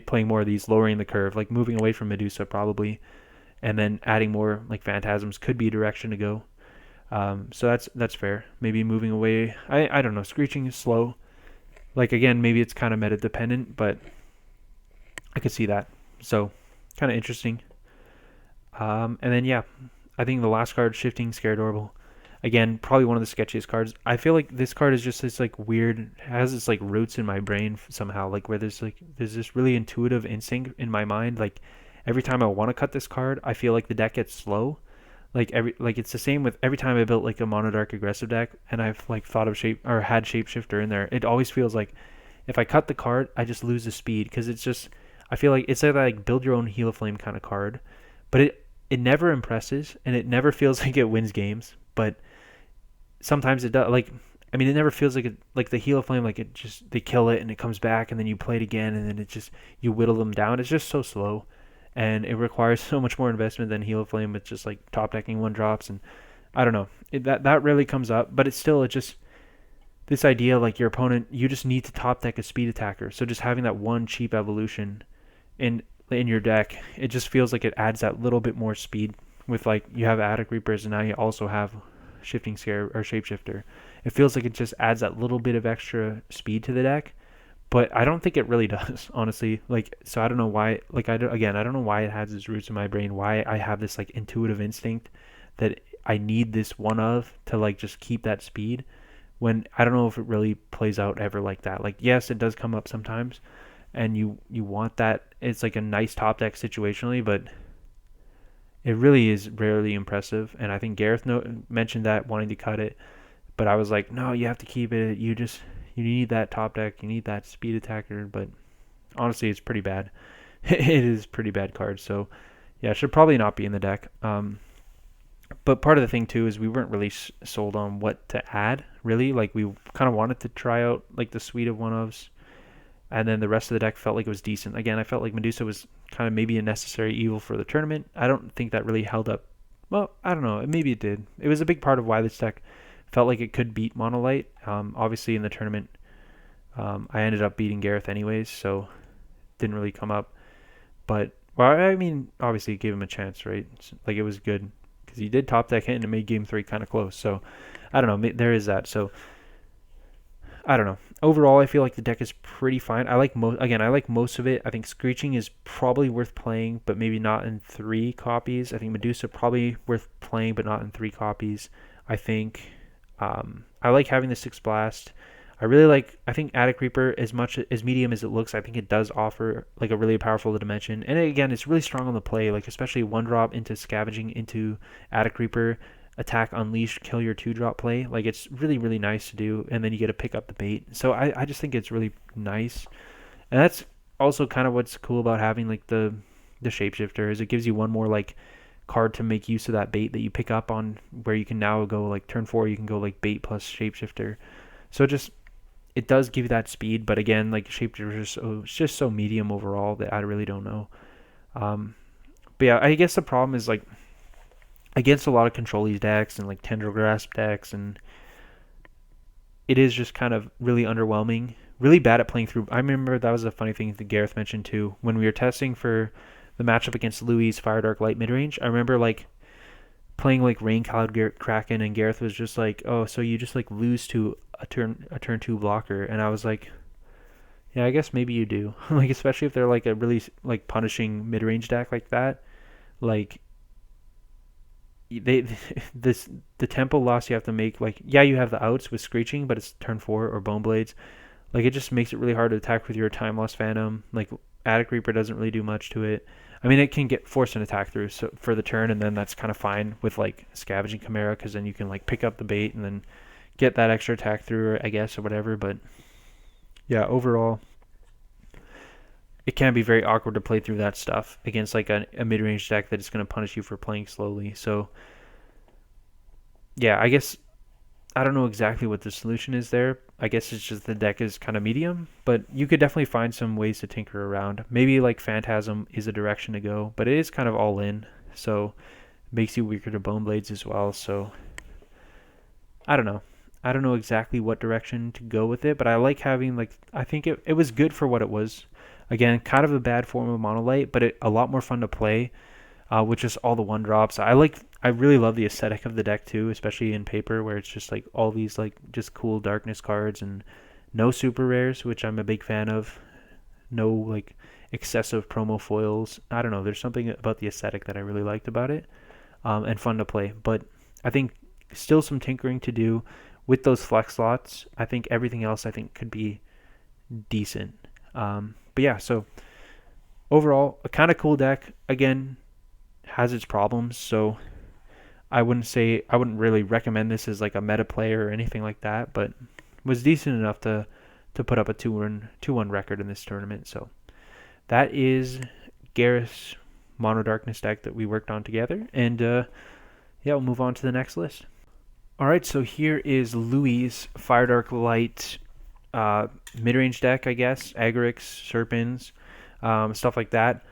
playing more of these, lowering the curve, like moving away from Medusa probably, and then adding more like Phantasms could be a direction to go. So that's fair. Maybe moving away. I don't know. Screeching is slow. Like again, maybe it's kind of meta dependent, but I could see that. So kind of interesting. And then yeah, I think the last card, Shifting Scaradorable. Again, probably one of the sketchiest cards. I feel like this card is just this like weird, has its like roots in my brain somehow, like where there's this really intuitive instinct in my mind. Like every time I want to cut this card, I feel like the deck gets slow. Like it's the same with every time I built like a mono dark aggressive deck and I've like thought of had shapeshifter in there. It always feels like if I cut the card, I just lose the speed because it's just I feel like it's like build your own Heal of Flame kind of card, but it never impresses and it never feels like it wins games, but sometimes it does. Like I mean, it never feels like like the Heal of Flame, like it just they kill it and it comes back and then you play it again and then it just you whittle them down. It's just so slow, and it requires so much more investment than Heal of Flame with just like top decking 1 drops. And I don't know, that rarely comes up, but it's still it just this idea like your opponent, you just need to top deck a speed attacker. So just having that one cheap evolution in your deck, it just feels like it adds that little bit more speed with like you have Attic Reapers and now you also have Shifting Scare or Shapeshifter. It feels like it just adds that little bit of extra speed to the deck, but I don't think it really does, honestly. Like, so I don't know why. Like, I don't know why it has its roots in my brain. Why I have this like intuitive instinct that I need this one of to like just keep that speed. When I don't know if it really plays out ever like that. Like, yes, it does come up sometimes, and you want that. It's like a nice top deck situationally, but it really is rarely impressive. And I think Gareth mentioned that wanting to cut it, but I was like, no, you have to keep it. You need that top deck. You need that speed attacker. But honestly, it's pretty bad. It is pretty bad card. So yeah, it should probably not be in the deck. But part of the thing too is we weren't really sold on what to add. Really, like we kind of wanted to try out like the suite of one ofs, and then the rest of the deck felt like it was decent. Again, I felt like Medusa was kind of maybe a necessary evil for the tournament. I don't think that really held up. Well, I don't know. Maybe it did. It was a big part of why this deck felt like it could beat Monolite. Obviously, in the tournament, I ended up beating Gareth anyways, so didn't really come up. But well, I mean, obviously, it gave him a chance, right? Like it was good because he did top deck hit and it made game 3 kind of close. So I don't know. There is that. So I don't know. Overall, I feel like the deck is pretty fine. I like most of it. I think Screeching is probably worth playing, but maybe not in 3 copies. I think Medusa probably worth playing, but not in 3 copies. I think I like having the 6 Blast. I think Attic Reaper, as much as medium as it looks, I think it does offer like a really powerful dimension. And again, it's really strong on the play, like especially 1-drop into Scavenging into Attic Reaper, attack, unleash, kill your 2-drop play. Like it's really, really nice to do. And then you get to pick up the bait. So I just think it's really nice. And that's also kind of what's cool about having like the Shapeshifter is it gives you one more like card to make use of that bait that you pick up on, where you can now go like turn 4, you can go like bait plus Shapeshifter. So it does give you that speed, but again, like Shapeshifter it's just so medium overall that I really don't know. But yeah, I guess the problem is like against a lot of control decks and like Tendril Grasp decks, and it is just kind of really underwhelming. Really bad at playing through. I remember that was a funny thing that Gareth mentioned too when we were testing for the matchup against Louis' Fire Dark Light midrange. I remember like playing like Rain Cloud Kraken, and Gareth was just like, "Oh, so you just like lose to a turn 2 blocker," and I was like, "Yeah, I guess maybe you do." Like especially if they're like a really like punishing mid range deck like that, like they this the tempo loss you have to make. Like yeah, you have the outs with Screeching, but it's turn 4 or Bone Blades. Like it just makes it really hard to attack with your Time Lost Phantom. Like Attic Reaper doesn't really do much to it. I mean, it can get force an attack through for the turn, and then that's kind of fine with like Scavenging Chimera, because then you can like pick up the bait and then get that extra attack through, I guess, or whatever. But yeah, overall, it can be very awkward to play through that stuff against like a mid-range deck that is going to punish you for playing slowly. So yeah, I guess I don't know exactly what the solution is there. I guess it's just the deck is kind of medium, but you could definitely find some ways to tinker around. Maybe like Phantasm is a direction to go, but it is kind of all in, so it makes you weaker to Bone Blades as well. So I don't know. I don't know exactly what direction to go with it, but I like having like I think it was good for what it was. Again, kind of a bad form of Monolite, but a lot more fun to play with just all the 1-drops. I really love the aesthetic of the deck too, especially in paper where it's just like all these like just cool darkness cards and no super rares, which I'm a big fan of. No like excessive promo foils. I don't know. There's something about the aesthetic that I really liked about it, and fun to play. But I think still some tinkering to do with those flex slots. I think everything else could be decent. But yeah, so overall, a kind of cool deck. Again, has its problems, so I wouldn't really recommend this as like a meta player or anything like that, but was decent enough to put up a 2-1 record in this tournament. So that is Gareth's Mono Darkness deck that we worked on together, and yeah, we'll move on to the next list. All right, so here is Louis' Fire Dark Light mid-range deck, I guess. Agrics, Serpents, stuff like that.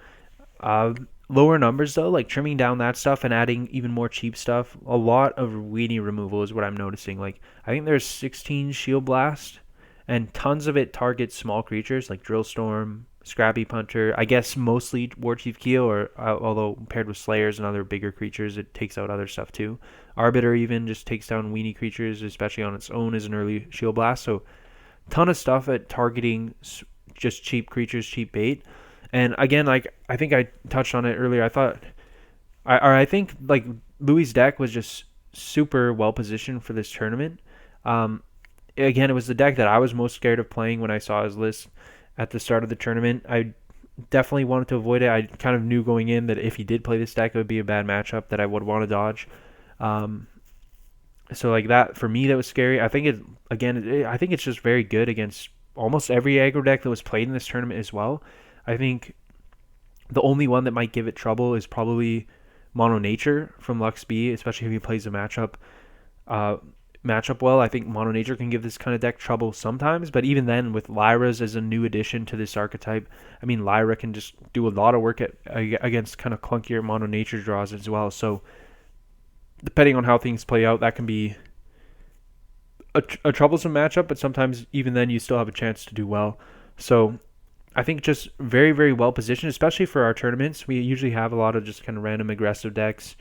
Lower numbers though, like trimming down that stuff and adding even more cheap stuff. A lot of weenie removal is what I'm noticing. Like I think there's 16 Shield Blast, and tons of it targets small creatures like Drillstorm, Scrappy Punter. I guess mostly Warchief Keel, or although paired with Slayers and other bigger creatures, it takes out other stuff too. Arbiter even just takes down weenie creatures, especially on its own as an early Shield Blast. So ton of stuff at targeting just cheap creatures, cheap bait. And again, like I think I touched on it earlier. I think like Louis' deck was just super well positioned for this tournament. Again, it was the deck that I was most scared of playing when I saw his list at the start of the tournament. I definitely wanted to avoid it. I kind of knew going in that if he did play this deck, it would be a bad matchup that I would want to dodge. So like that for me, that was scary. I think it's just very good against almost every aggro deck that was played in this tournament as well. I think the only one that might give it trouble is probably Mono Nature from Lux B, especially if he plays a uh, matchup well. I think Mono Nature can give this kind of deck trouble sometimes, but even then, with Lyra's as a new addition to this archetype, I mean, Lyra can just do a lot of work against kind of clunkier Mono Nature draws as well. So depending on how things play out, that can be a troublesome matchup, but sometimes even then you still have a chance to do well. So I think just very, very well positioned, especially for our tournaments. We usually have a lot of just kind of random aggressive decks.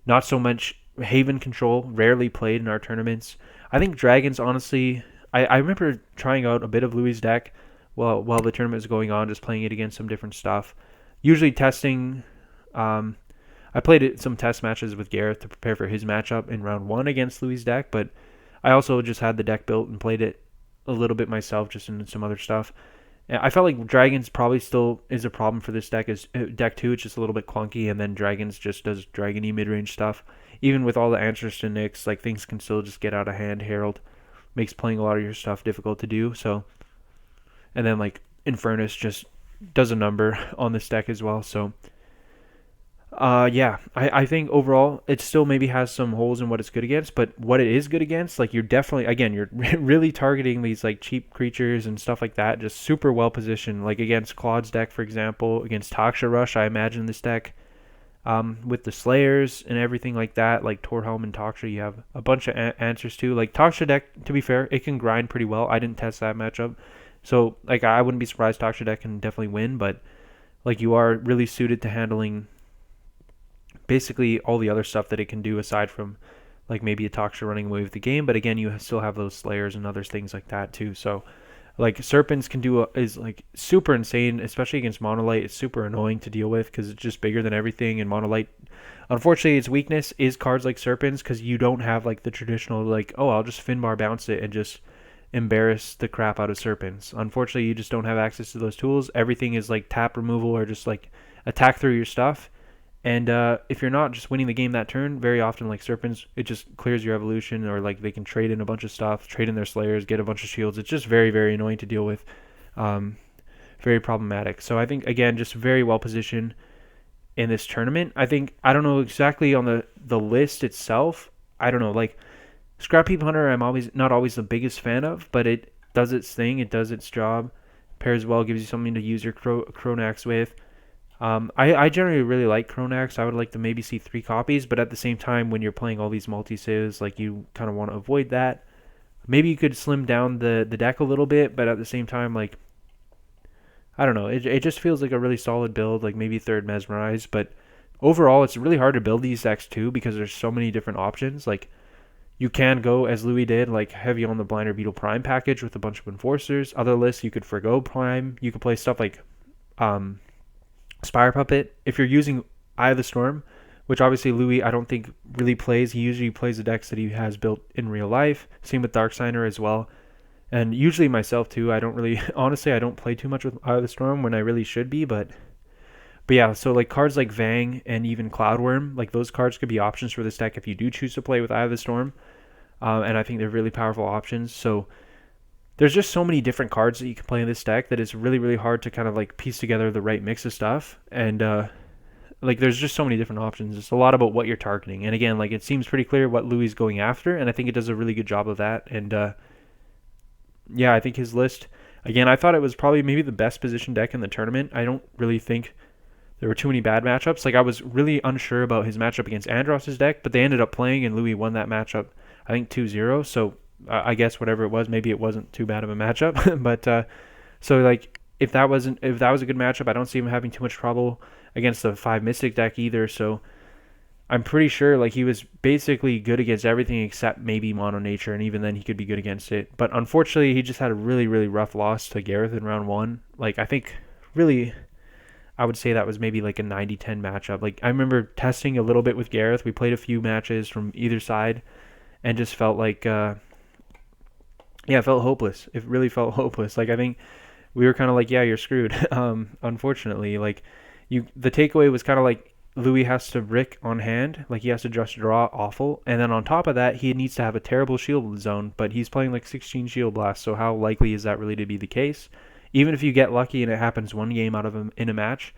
Not so much Haven control, rarely played in our tournaments. I think Dragons, honestly, I remember trying out a bit of Louis' deck while the tournament was going on, just playing it against some different stuff. Usually testing. I played some test matches with Gareth to prepare for his matchup in round one against Louis' deck, but I also just had the deck built and played it a little bit myself, just in some other stuff. I felt like Dragons probably still is a problem for this deck. Is deck two, it's just a little bit clunky, and then Dragons just does Dragon-y mid-range stuff. Even with all the answers to Nyx, like things can still just get out of hand. Herald makes playing a lot of your stuff difficult to do. So, and then like Infernus just does a number on this deck as well. So, yeah, I think overall it still maybe has some holes in what it's good against, but what it is good against, like you're definitely, again, you're really targeting these like cheap creatures and stuff like that, just super well positioned. Like against Claude's deck, for example, against Toxa Rush, I imagine this deck, with the Slayers and everything like that, like Torhelm and Toxa, you have a bunch of answers to. Like Toxa deck, to be fair, it can grind pretty well. I didn't test that matchup, so like I wouldn't be surprised Toxa deck can definitely win, but like you are really suited to handling basically all the other stuff that it can do aside from like maybe a Toxa running away with the game. But again, you still have those Slayers and other things like that too. So like Serpents is like super insane, especially against Monolite. It's super annoying to deal with because it's just bigger than everything. And Monolite, unfortunately, its weakness is cards like Serpents because you don't have like the traditional like, oh, I'll just Finbar bounce it and just embarrass the crap out of Serpents. Unfortunately, you just don't have access to those tools. Everything is like tap removal or just like attack through your stuff. And if you're not just winning the game that turn, very often like Serpents, it just clears your evolution, or like they can trade in a bunch of stuff, trade in their Slayers, get a bunch of shields. It's just very, very annoying to deal with. Very problematic. So I think, again, just very well positioned in this tournament. I don't know exactly on the list itself. I don't know, like Scrap Heap Hunter I'm not always the biggest fan of, but it does its thing, it does its job. Pairs well, gives you something to use your Chronax with. I generally really like Chronax. I would like to maybe see 3 copies, but at the same time, when you're playing all these multi-saves, like you kind of want to avoid that. Maybe you could slim down the deck a little bit, but at the same time, like, I don't know, it just feels like a really solid build, like maybe third Mesmerize, but overall, it's really hard to build these decks too because there's so many different options. Like, you can go, as Louis did, like heavy on the Blinder Beetle Prime package with a bunch of Enforcers. Other lists, you could forgo Prime. You could play stuff like Spire Puppet. If you're using Eye of the Storm, which obviously Louis I don't think really plays. He usually plays the decks that he has built in real life. Same with Darksigner as well. And usually myself too. I don't really, honestly, I don't play too much with Eye of the Storm when I really should be, but yeah, so like cards like Vang and even Cloudworm, like those cards could be options for this deck if you do choose to play with Eye of the Storm. And I think they're really powerful options. So there's just so many different cards that you can play in this deck that it's really, really hard to kind of like piece together the right mix of stuff. And like there's just so many different options. It's a lot about what you're targeting. And again, like it seems pretty clear what Louis is going after, and I think it does a really good job of that. And yeah, I think his list, again, I thought it was probably maybe the best positioned deck in the tournament. I don't really think there were too many bad matchups. Like I was really unsure about his matchup against Andros' deck, but they ended up playing and Louis won that matchup, I think 2-0. So I guess whatever it was, maybe it wasn't too bad of a matchup. But so like if that was a good matchup, I don't see him having too much trouble against the 5 Mystic deck either. So I'm pretty sure like he was basically good against everything except maybe Mono Nature, and even then he could be good against it. But unfortunately, he just had a really, really rough loss to Gareth in round 1. Like I think really I would say that was maybe like a 90-10 matchup. Like I remember testing a little bit with Gareth. We played a few matches from either side and just felt like it felt hopeless. It really felt hopeless. Like I think we were kind of like, yeah, you're screwed. Unfortunately, like the takeaway was kind of like Louis has to Rick on hand, like he has to just draw awful, and then on top of that, he needs to have a terrible shield zone, but he's playing like 16 shield blasts, so how likely is that really to be the case? Even if you get lucky and it happens one game out of in a match,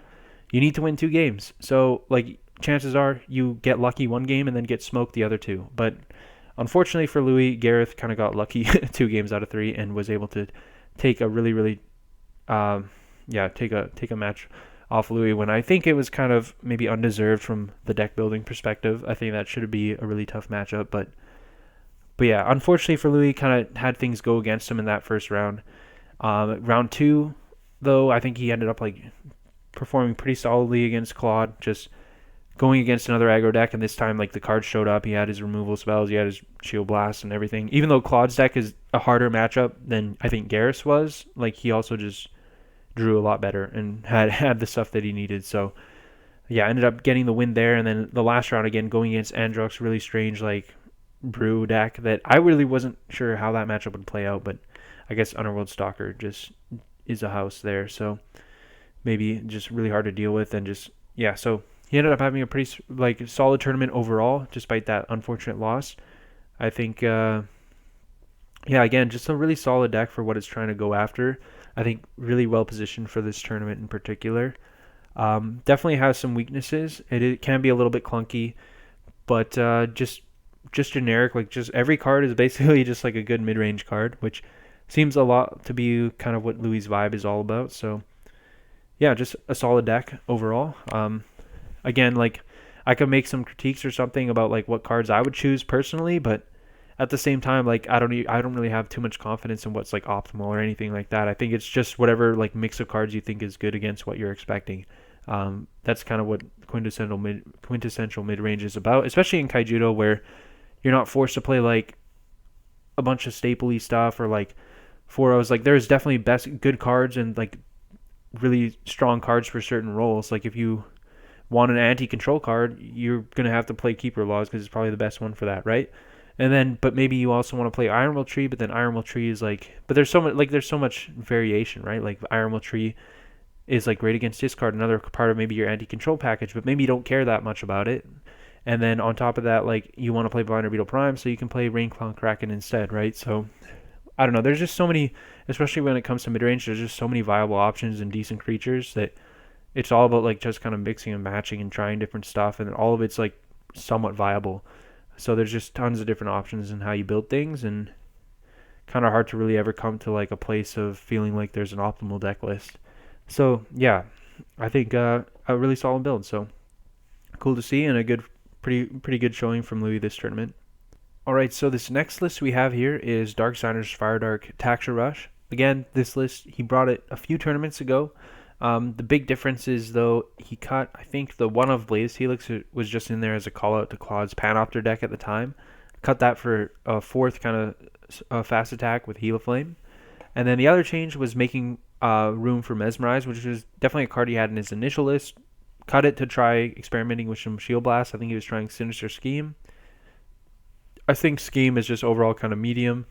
you need to win 2 games. So like chances are you get lucky one game and then get smoked the other two. But unfortunately for Louis, Gareth kind of got lucky 2 games out of 3 and was able to take a really take a match off Louis when I think it was kind of maybe undeserved from the deck building perspective. I think that should be a really tough matchup, but yeah, unfortunately for Louis, kind of had things go against him in that first round. Round 2, though, I think he ended up like performing pretty solidly against Claude, just going against another aggro deck, and this time like the cards showed up. He had his removal spells, he had his shield blast and everything. Even though Claude's deck is a harder matchup than I think Garrus was, like he also just drew a lot better and had the stuff that he needed. So yeah, ended up getting the win there. And then the last round again, going against Androx, really strange like brew deck that I really wasn't sure how that matchup would play out, but I guess Underworld Stalker just is a house there, so maybe just really hard to deal with. And just yeah, so he ended up having a pretty like solid tournament overall, despite that unfortunate loss. I think yeah, again, just a really solid deck for what it's trying to go after. I think really well positioned for this tournament in particular. Definitely has some weaknesses. It can be a little bit clunky, but just generic. Like just every card is basically just like a good mid-range card, which seems a lot to be kind of what Louis' vibe is all about. So yeah, just a solid deck overall. Again, like I could make some critiques or something about like what cards I would choose personally, but at the same time, like I don't really have too much confidence in what's like optimal or anything like that. I think it's just whatever like mix of cards you think is good against what you're expecting. That's kind of what quintessential mid range is about, especially in Kaijudo, where you're not forced to play like a bunch of stapley stuff or like 4-0s. Like there's definitely good cards and like really strong cards for certain roles. Like if you want an anti-control card, you're gonna have to play Keeper Laws because it's probably the best one for that, right? And then, but maybe you also want to play Iron Will Tree, but then Iron Will Tree is like, but there's so much variation, right? Like Iron Will Tree is like great against discard, another part of maybe your anti-control package, but maybe you don't care that much about it. And then on top of that, like you want to play Blinder Beetle Prime, so you can play Rainclown Kraken instead, right? So I don't know. There's just so many, especially when it comes to mid-range, there's just so many viable options and decent creatures that it's all about like just kind of mixing and matching and trying different stuff, and all of it's like somewhat viable. So there's just tons of different options in how you build things, and kind of hard to really ever come to like a place of feeling like there's an optimal deck list. So yeah, I think a really solid build. So cool to see, and a pretty good showing from Louis this tournament. All right, so this next list we have here is Darkseider's Fire Dark Taxa Rush. Again, this list, he brought it a few tournaments ago. The big difference is, though, he cut, I think, the one of Blaze Helix was just in there as a call-out to Claude's Panopter deck at the time. Cut that for a fourth kind of fast attack with Heliflame. And then the other change was making room for Mesmerize, which was definitely a card he had in his initial list. Cut it to try experimenting with some Shield Blast. I think he was trying Sinister Scheme. I think Scheme is just overall kind of medium.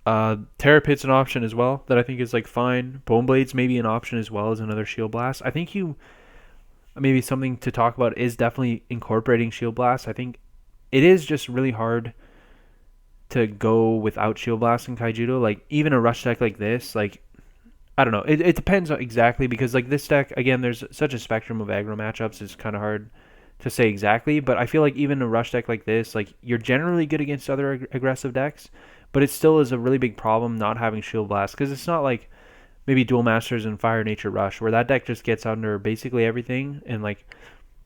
Terrapit's an option as well that I think is like fine. Boneblade's maybe an option as well as another Shield Blast. I think maybe something to talk about is definitely incorporating Shield Blast. I think it is just really hard to go without Shield Blast in Kaijudo. Like even a rush deck like this, like I don't know. It depends exactly, because like this deck, again, there's such a spectrum of aggro matchups. It's kind of hard to say exactly, but I feel like even a rush deck like this, like you're generally good against other aggressive decks, but it still is a really big problem not having Shield Blast, because it's not like maybe Duel Masters and Fire Nature Rush, where that deck just gets under basically everything, and like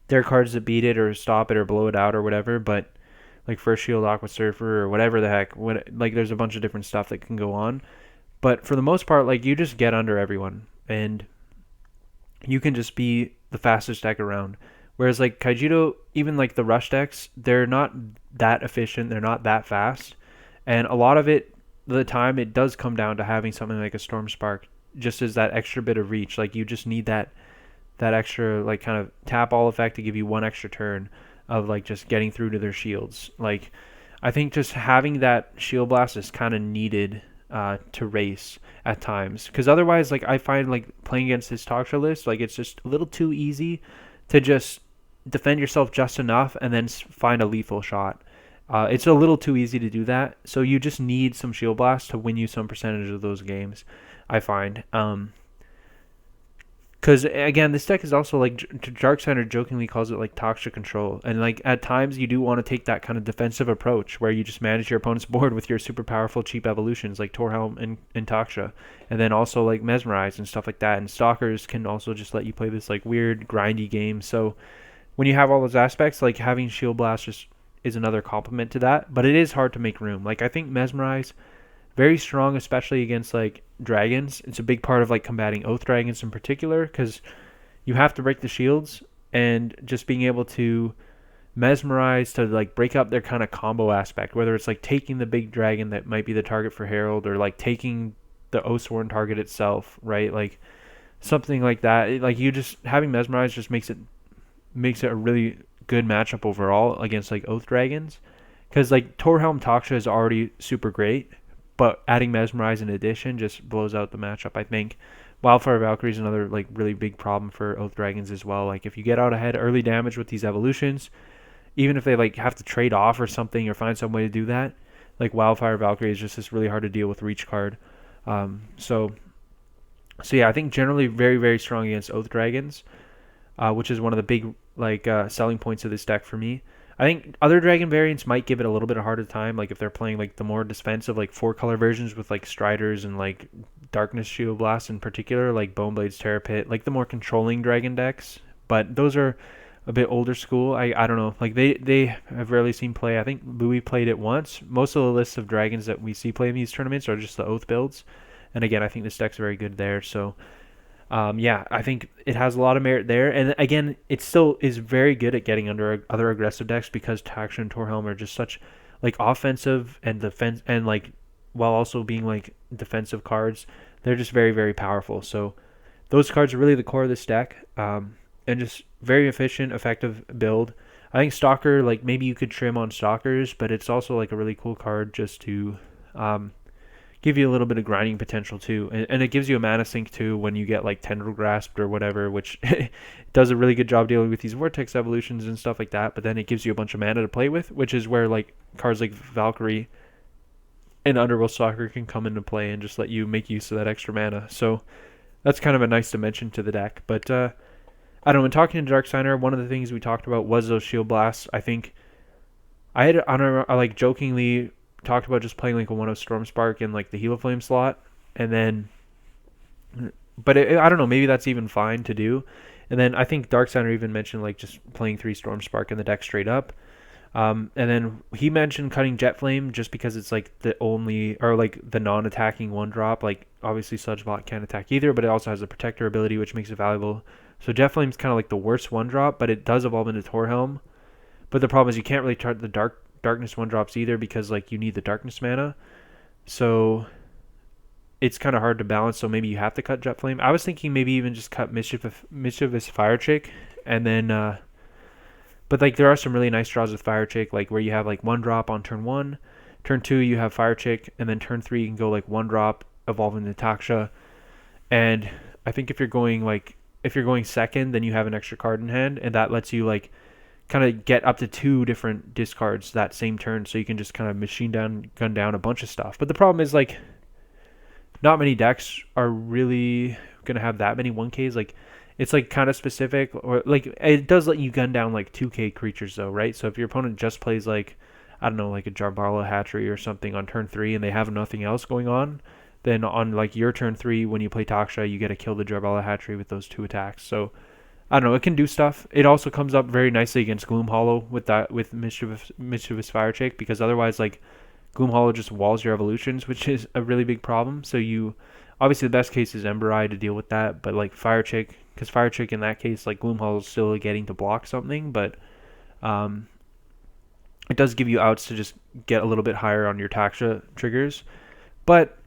there are cards that beat it or stop it or blow it out or whatever, but like First Shield Aqua Surfer or whatever the heck, like there's a bunch of different stuff that can go on. But for the most part, like you just get under everyone, and you can just be the fastest deck around. Whereas like Kaijudo, even like the rush decks, they're not that efficient, they're not that fast. And a lot of the time, it does come down to having something like a Storm Spark, just as that extra bit of reach. Like you just need that extra like kind of tap all effect to give you one extra turn of like just getting through to their shields. Like I think just having that Shield Blast is kind of needed to race at times, because otherwise, like I find like playing against this talk show list, like it's just a little too easy to just defend yourself just enough and then find a lethal shot. It's a little too easy to do that, so you just need some shield blast to win you some percentage of those games, I find. Because again, this deck is also like Dark Center jokingly calls it like toxic control, and like at times you do want to take that kind of defensive approach where you just manage your opponent's board with your super powerful cheap evolutions like Torhelm and Toxia, and then also like Mesmerize and stuff like that. And Stalkers can also just let you play this like weird grindy game. So when you have all those aspects, like having Shield Blast just is another complement to that. But it is hard to make room. Like I think Mesmerize very strong, especially against like dragons. It's a big part of like combating oath dragons in particular because you have to break the shields, and just being able to mesmerize to like break up their kind of combo aspect, whether it's like taking the big dragon that might be the target for Herald or like taking the Oathsworn target itself, right? Like something like that. Like you just having mesmerize just makes it a really good matchup overall against like oath dragons, because like Torhelm Toxia is already super great, but adding Mesmerize in addition just blows out the matchup, I think. Wildfire Valkyrie is another like really big problem for Oath Dragons as well. Like if you get out ahead early damage with these evolutions, even if they like have to trade off or something or find some way to do that, like Wildfire Valkyrie is just this really hard to deal with reach card. So yeah, I think generally very very strong against Oath Dragons, which is one of the big like selling points of this deck for me. I think other dragon variants might give it a little bit of harder time, like if they're playing like the more defensive, like 4-color versions with like Striders and like Darkness Shield Blast in particular, like Boneblade's Terror Pit, like the more controlling dragon decks. But those are a bit older school. I don't know, like they have rarely seen play. I think Louis played it once. Most of the lists of dragons that we see play in these tournaments are just the Oath builds, and again, I think this deck's very good there. So yeah, I think it has a lot of merit there. And again, it still is very good at getting under other aggressive decks because Taxxa and Torhelm are just such like offensive and defense, and like while also being like defensive cards, they're just very, very powerful. So those cards are really the core of this deck, and just very efficient, effective build. I think Stalker, like maybe you could trim on Stalkers, but it's also like a really cool card just to give you a little bit of grinding potential too, and it gives you a mana sink too when you get like Tendril Grasped or whatever, which does a really good job dealing with these Vortex evolutions and stuff like that. But then it gives you a bunch of mana to play with, which is where like cards like Valkyrie and Underworld Stalker can come into play and just let you make use of that extra mana. So that's kind of a nice dimension to the deck. But I don't know, when talking to Dark Signer, one of the things we talked about was those Shield Blasts. I think I had I like jokingly talked about just playing like a 1-0 Storm Spark in like the Helo Flame slot, and then but I don't know, maybe that's even fine to do. And then I think Dark Center even mentioned like just playing 3 Storm Spark in the deck straight up. And then he mentioned cutting Jet Flame just because it's like the only, or like the non-attacking 1-drop. Like obviously Sludgebot can't attack either, but it also has a Protector ability which makes it valuable. So Jet Flame's kind of like the worst 1-drop, but it does evolve into Torhelm. But the problem is you can't really target the Darkness 1-drops either because like you need the Darkness mana. So it's kind of hard to balance, so maybe you have to cut Jet Flame. I was thinking maybe even just cut Mischievous Fire Chick, and then but like there are some really nice draws with Fire Chick, like where you have like 1-drop on turn 1, turn 2 you have Fire Chick, and then turn 3 you can go like 1-drop evolve into Taxxa. And I think if you're going second, then you have an extra card in hand, and that lets you like kind of get up to 2 different discards that same turn, so you can just kind of gun down a bunch of stuff. But the problem is like not many decks are really gonna have that many 1Ks. Like it's like kind of specific, or like it does let you gun down like 2K creatures though, right? So if your opponent just plays like, I don't know, like a Jarbala Hatchery or something on turn 3 and they have nothing else going on, then on like your turn 3 when you play Taxxa, you get to kill the Jarbala Hatchery with those 2 attacks. So I don't know, it can do stuff. It also comes up very nicely against Gloom Hollow with Mischievous Fire Chick, because otherwise like Gloom Hollow just walls your evolutions, which is a really big problem. So you obviously the best case is Ember Eye to deal with that, but like Fire Chick, because Fire Chick in that case, like Gloom Hollow is still getting to block something, but it does give you outs to just get a little bit higher on your Taxxa triggers. But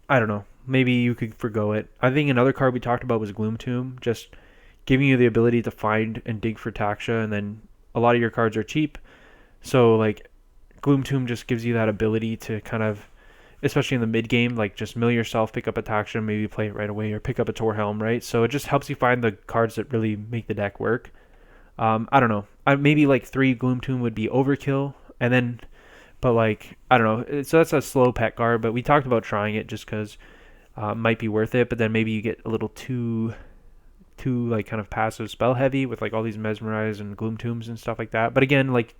I don't know, maybe you could forgo it. I think another card we talked about was Gloom Tomb, just giving you the ability to find and dig for Taxxa, and then a lot of your cards are cheap. So like Gloom Tomb just gives you that ability to kind of, especially in the mid game, like just mill yourself, pick up a Taxxa, maybe play it right away, or pick up a Torhelm, right? So it just helps you find the cards that really make the deck work. I don't know. Maybe like 3 Gloom Tomb would be overkill, and then but like I don't know. So that's a slow pet guard, but we talked about trying it just because might be worth it. But then maybe you get a little too like kind of passive spell heavy with like all these mesmerize and gloom tombs and stuff like that. But again, like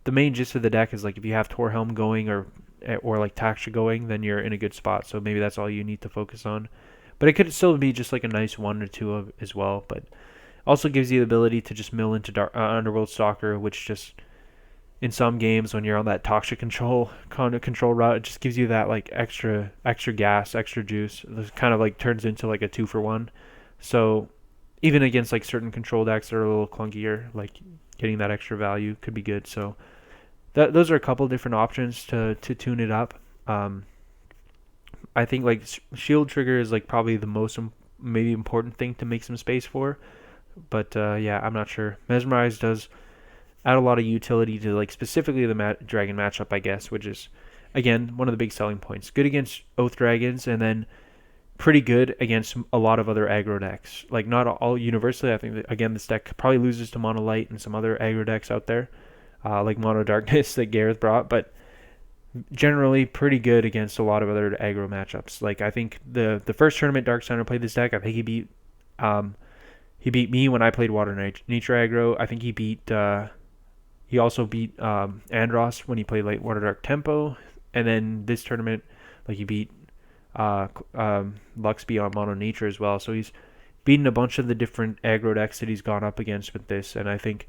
the main gist of the deck is like if you have Torhelm going or like Taksha going, then you're in a good spot. So maybe that's all you need to focus on. But it could still be just like a nice one or two of, as well. But also gives you the ability to just mill into Underworld Stalker, which just in some games when you're on that toxic control kind of control route, it just gives you that like extra gas, extra juice. It kind of like turns into like a 2-for-1. So even against like certain control decks that are a little clunkier, like getting that extra value could be good. So those are a couple different options to tune it up. I think like shield trigger is like probably the most maybe important thing to make some space for. But yeah, I'm not sure. Mesmerize does add a lot of utility to like specifically the dragon matchup, I guess, which is again one of the big selling points. Good against Oath Dragons, and then pretty good against a lot of other aggro decks. Like not all universally. I think that, again, this deck probably loses to Mono Light and some other aggro decks out there, like Mono Darkness that Gareth brought, but generally pretty good against a lot of other aggro matchups. Like I think the first tournament Dark Center played this deck, I think he beat me when I played Water Nature aggro. I think he also beat Andros when he played like Water Dark Tempo, and then this tournament, like he beat Luxby on Mono Nature as well. So he's beaten a bunch of the different aggro decks that he's gone up against with this, and I think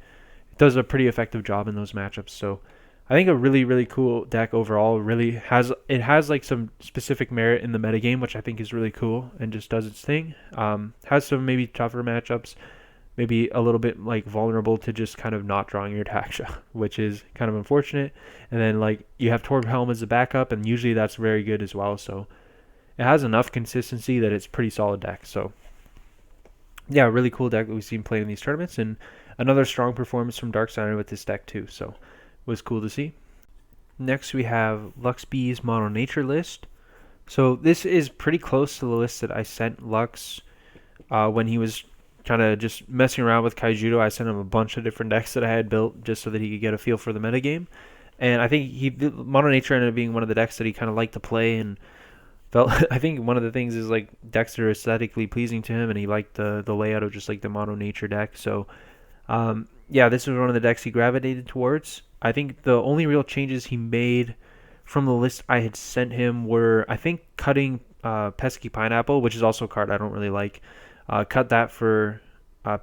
it does a pretty effective job in those matchups. So I think a really, really cool deck overall. Really has like some specific merit in the metagame, which I think is really cool and just does its thing. Has some maybe tougher matchups, maybe a little bit like vulnerable to just kind of not drawing your Taksha, which is kind of unfortunate. And then like you have Torhelm as a backup, and usually that's very good as well. So it has enough consistency that it's pretty solid deck. So yeah, really cool deck that we've seen play in these tournaments, and another strong performance from Darksiders with this deck too. So was cool to see. Next we have Luxby's Mono Nature list. So this is pretty close to the list that I sent Lux when he was kind of just messing around with Kaijudo. I sent him a bunch of different decks that I had built just so that he could get a feel for the metagame. And I think Mono Nature ended up being one of the decks that he kind of liked to play, and felt I think one of the things is like decks that are aesthetically pleasing to him, and he liked the layout of just like the Mono Nature deck. So yeah, this was one of the decks he gravitated towards. I think the only real changes he made from the list I had sent him were, I think, cutting Pesky Pineapple, which is also a card I don't really like. Cut that for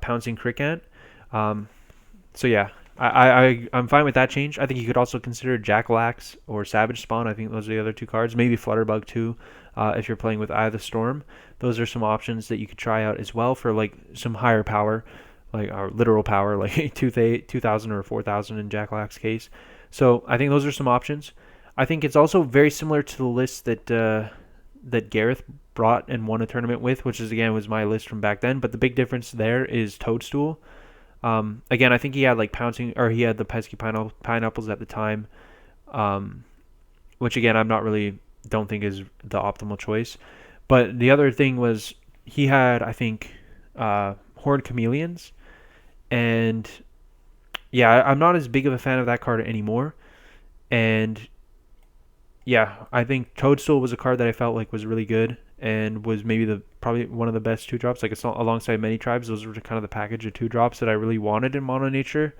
Pouncing Crickant. So yeah, I'm fine with that change. I think you could also consider Jackalax or Savage Spawn. I think those are the other two cards. Maybe Flutterbug too, if you're playing with Eye of the Storm. Those are some options that you could try out as well for like some higher power, like our literal power, like 2,000 or 4,000 in Jackalax's case. So I think those are some options. I think it's also very similar to the list that Gareth brought and won a tournament with, which is again was my list from back then. But the big difference there is Toadstool. Again, I think he had like pouncing, or he had the pesky pineapples at the time, which again don't think is the optimal choice. But the other thing was he had, I think, Horned Chameleons. And yeah, I'm not as big of a fan of that card anymore. And yeah, I think Toadstool was a card that I felt like was really good and was maybe probably one of the best 2-drops. Like it's not alongside Many Tribes. Those were kind of the package of 2-drops that I really wanted in Mono Nature.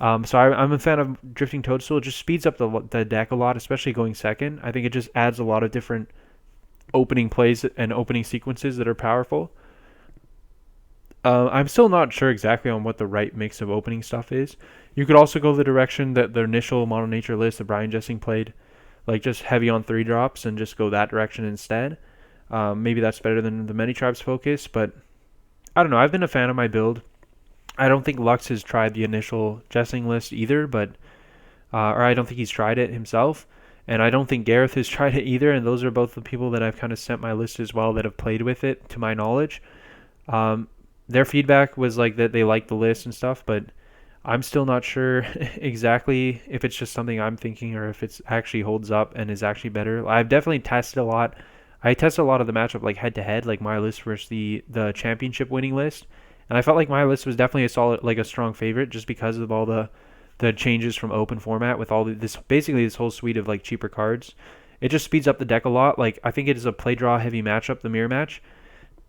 So I'm a fan of Drifting Toadstool. It just speeds up the deck a lot, especially going second. I think it just adds a lot of different opening plays and opening sequences that are powerful. I'm still not sure exactly on what the right mix of opening stuff is. You could also go the direction that the initial Mono Nature list that Brian Jessing played, like just heavy on 3-drops and just go that direction instead. Maybe that's better than the Many Tribes focus, but I don't know. I've been a fan of my build. I don't think Lux has tried the initial Jessing list either, but or I don't think he's tried it himself, and I don't think Gareth has tried it either, and those are both the people that I've kind of sent my list as well that have played with it, to my knowledge. Their feedback was like that they liked the list and stuff, but I'm still not sure exactly if it's just something I'm thinking or if it actually holds up and is actually better. I've definitely tested a lot. I tested a lot of the matchup like head to head, like my list versus the championship winning list, And I felt like my list was definitely a solid, like a strong favorite, just because of all the changes from open format with all this basically this whole suite of like cheaper cards. It just speeds up the deck a lot. Like I think it is a play draw heavy matchup, the mirror match,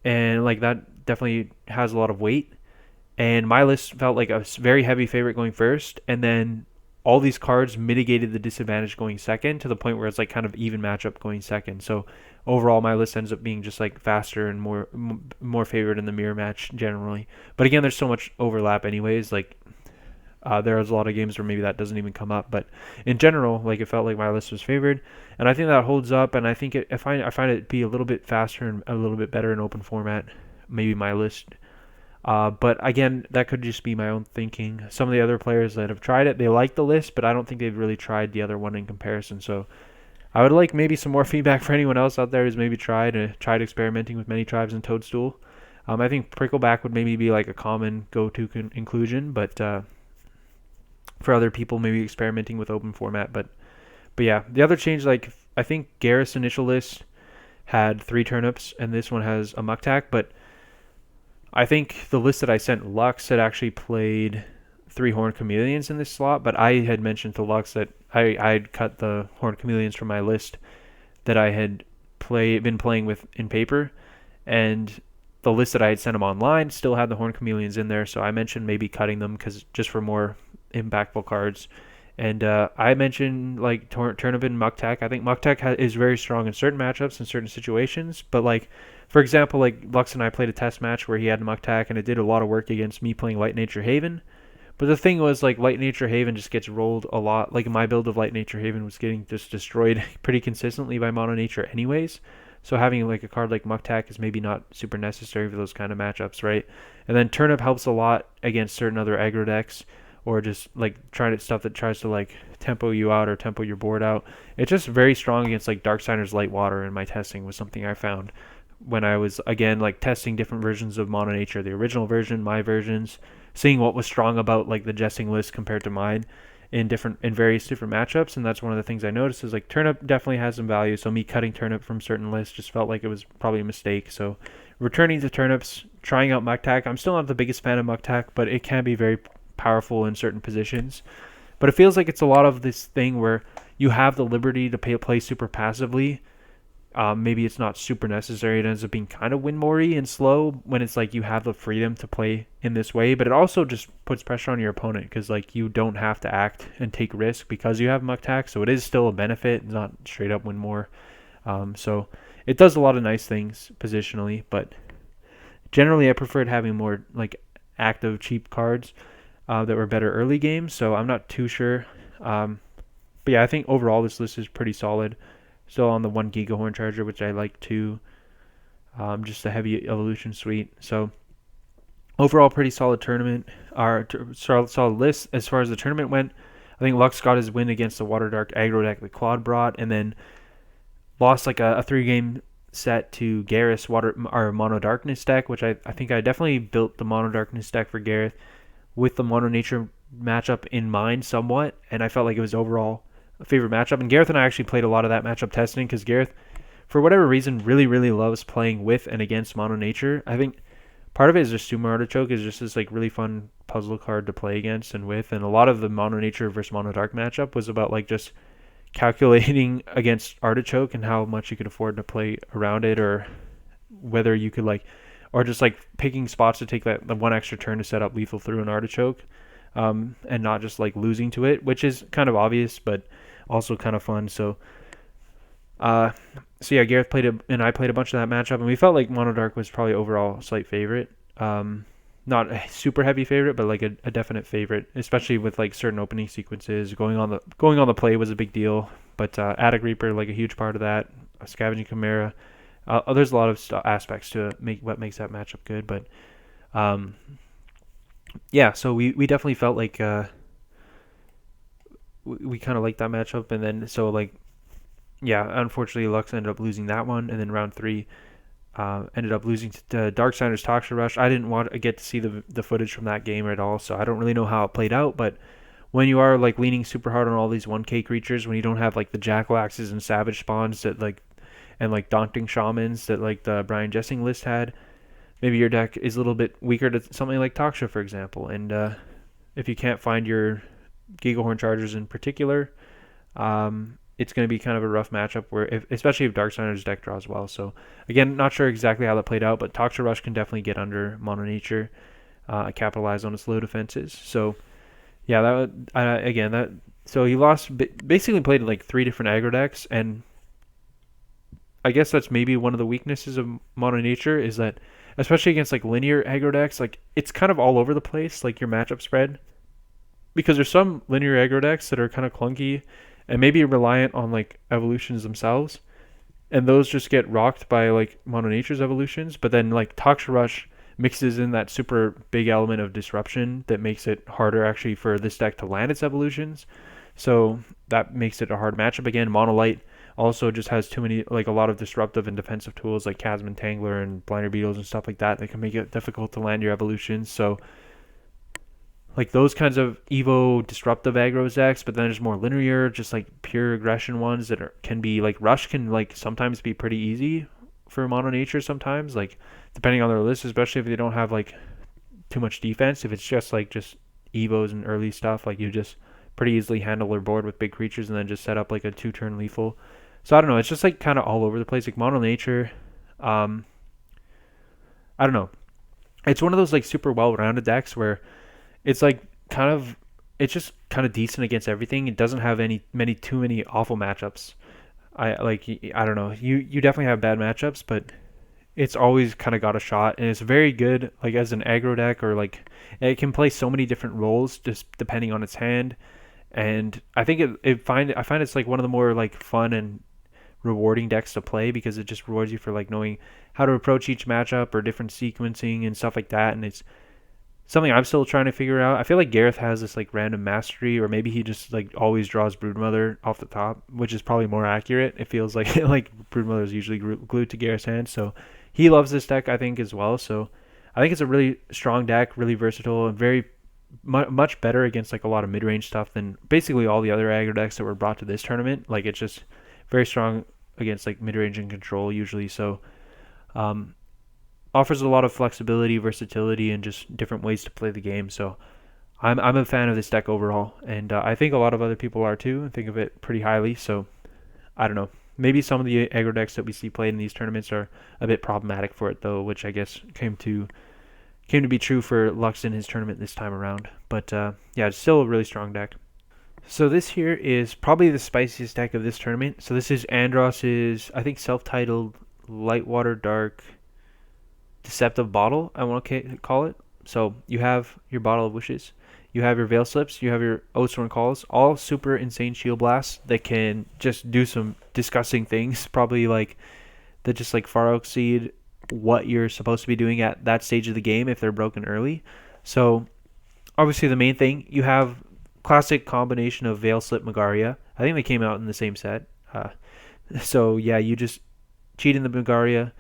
and like that definitely has a lot of weight. And my list felt like a very heavy favorite going first, and then all these cards mitigated the disadvantage going second to the point where it's like kind of even matchup going second. So overall, my list ends up being just like faster and more favored in the mirror match generally. But again, there's so much overlap anyways. Like there's a lot of games where maybe that doesn't even come up, but in general, like it felt like my list was favored, and I think that holds up. And I think I find it be a little bit faster and a little bit better in open format. Maybe my list but again, that could just be my own thinking. Some of the other players that have tried it, they like the list, but I don't think they've really tried the other one in comparison. So I would like maybe some more feedback for anyone else out there who's maybe tried experimenting with many tribes and Toadstool. I think Prickleback would maybe be like a common go-to inclusion, but for other people, maybe experimenting with open format. But yeah, the other change, like I think Gareth's initial list had 3 turnips, and this one has a Muktak, but I think the list that I sent Lux had actually played 3 Horned Chameleons in this slot, but I had mentioned to Lux that I'd cut the Horned Chameleons from my list that I had been playing with in paper, and the list that I had sent him online still had the Horned Chameleons in there, so I mentioned maybe cutting them because just for more impactful cards. And I mentioned like Turnip and Muktak. I think Muktak is very strong in certain matchups in certain situations, but like for example, like Lux and I played a test match where he had Muktak, and it did a lot of work against me playing Light Nature Haven. But the thing was, like, Light Nature Haven just gets rolled a lot. Like, my build of Light Nature Haven was getting just destroyed pretty consistently by Mono Nature anyways. So having, like, a card like Muktak is maybe not super necessary for those kind of matchups, right? And then Turnip helps a lot against certain other aggro decks, or just, like, trying to stuff that tries to, like, tempo you out or tempo your board out. It's just very strong against, like, Darksigner's Light Water in my testing was something I found when I was, again, like, testing different versions of Mono Nature, the original version, my versions, seeing what was strong about like the jesting list compared to mine in various different matchups. And that's one of the things I noticed is like Turnip definitely has some value, so me cutting Turnip from certain lists just felt like it was probably a mistake. So returning to Turnips, trying out Muktak. I'm still not the biggest fan of Muktak, but it can be very powerful in certain positions. But it feels like it's a lot of this thing where you have the liberty to play super passively. Maybe it's not super necessary. It ends up being kind of win-more-y and slow when it's like you have the freedom to play in this way, but it also just puts pressure on your opponent because like you don't have to act and take risk because you have Muktak, so it is still a benefit, not straight up win more. So it does a lot of nice things positionally, but generally I preferred having more like active cheap cards that were better early games, so I'm not too sure. But yeah, I think overall this list is pretty solid. Still on the 1 Gigahorn Charger, which I like too. Just a heavy evolution suite. So overall, pretty solid tournament. Solid list as far as the tournament went. I think Lux got his win against the Water Dark aggro deck that Claude brought, and then lost like a 3-game set to Gareth's Mono Darkness deck, which I think I definitely built the Mono Darkness deck for Gareth with the Mono Nature matchup in mind somewhat, and I felt like it was overall a favorite matchup. And Gareth and I actually played a lot of that matchup testing because Gareth, for whatever reason, really, really loves playing with and against Mono Nature. I think part of it is just Sumo Artichoke is just this like really fun puzzle card to play against and with, and a lot of the Mono Nature versus Mono Dark matchup was about like just calculating against Artichoke and how much you could afford to play around it, or whether you could like, or just like picking spots to take the one extra turn to set up lethal through an Artichoke, and not just like losing to it, which is kind of obvious, but also kind of fun. So yeah, Gareth played and I played a bunch of that matchup, and we felt like Mono Dark was probably overall a slight favorite. Not a super heavy favorite, but like a definite favorite, especially with like certain opening sequences. Going on the play was a big deal, but Attic Reaper, like a huge part of that. Scavenging Chimera. There's a lot of aspects to what makes that matchup good, but yeah, so we definitely felt like we kind of liked that matchup, and then so like yeah, unfortunately Lux ended up losing that one, and then round 3 ended up losing to Darksiders Toxic Rush. I didn't want to get to see the footage from that game at all, so I don't really know how it played out, but when you are like leaning super hard on all these 1K creatures, when you don't have like the Jackalaxes and Savage Spawns that like, and like Daunting Shamans that like the Brian Jessing list had, maybe your deck is a little bit weaker to something like Toxtra, for example. And if you can't find your Gigahorn Chargers in particular, it's going to be kind of a rough matchup where, especially if Darkstalker's deck draws well. So again, not sure exactly how that played out, but Toxtra Rush can definitely get under Mono Nature, capitalize on its low defenses. So yeah, so he lost, basically played like 3 different aggro decks, and I guess that's maybe one of the weaknesses of Mono Nature is that, especially against like linear aggro decks, like it's kind of all over the place, like your matchup spread, because there's some linear aggro decks that are kind of clunky and maybe reliant on like evolutions themselves, and those just get rocked by like Mono Nature's evolutions. But then like Toxic Rush mixes in that super big element of disruption that makes it harder actually for this deck to land its evolutions. So that makes it a hard matchup. Again, Monolight also just has too many, like a lot of disruptive and defensive tools like Chasm Entangler and Blinder Beetles and stuff like that that can make it difficult to land your evolutions. So like those kinds of Evo disruptive aggro decks, but then there's more linear, just like pure aggression ones that can be like Rush can like sometimes be pretty easy for Mono Nature sometimes, like depending on their list, especially if they don't have like too much defense. If it's just Evos and early stuff, like you just pretty easily handle their board with big creatures and then just set up like a 2-turn lethal. So I don't know, it's just like kind of all over the place. Like Mono Nature, I don't know. It's one of those like super well-rounded decks where it's like it's just kind of decent against everything. It doesn't have too many awful matchups. I don't know. You definitely have bad matchups, but it's always kind of got a shot, and it's very good like as an aggro deck, or like it can play so many different roles just depending on its hand. And I think I find it's like one of the more like fun and rewarding decks to play because it just rewards you for like knowing how to approach each matchup or different sequencing and stuff like that. And it's something I'm still trying to figure out. I feel like Gareth has this like random mastery, or maybe he just like always draws Broodmother off the top, which is probably more accurate. It feels like like Broodmother is usually glued to Gareth's hand, so he loves this deck I think as well. So I think it's a really strong deck, really versatile, and very much better against like a lot of mid-range stuff than basically all the other aggro decks that were brought to this tournament. Like it's just very strong against like mid-range and control usually. So um, offers a lot of flexibility, versatility, and just different ways to play the game. So I'm a fan of this deck overall, and I think a lot of other people are too, and think of it pretty highly. So I don't know. Maybe some of the aggro decks that we see played in these tournaments are a bit problematic for it, though, which I guess came to be true for Lux in his tournament this time around. But yeah, it's still a really strong deck. So this here is probably the spiciest deck of this tournament. So this is Andross's, I think, self-titled Lightwater Dark Deceptive Bottle, I want to call it. So you have your Bottle of Wishes, you have your Veil Slips, you have your Oathsworn Calls, all super insane shield blasts that can just do some disgusting things, probably like that just like far exceed what you're supposed to be doing at that stage of the game if they're broken early. So obviously the main thing, you have classic combination of Veil Slip Magaria. I think they came out in the same set. So yeah, you just cheat in the Magaria,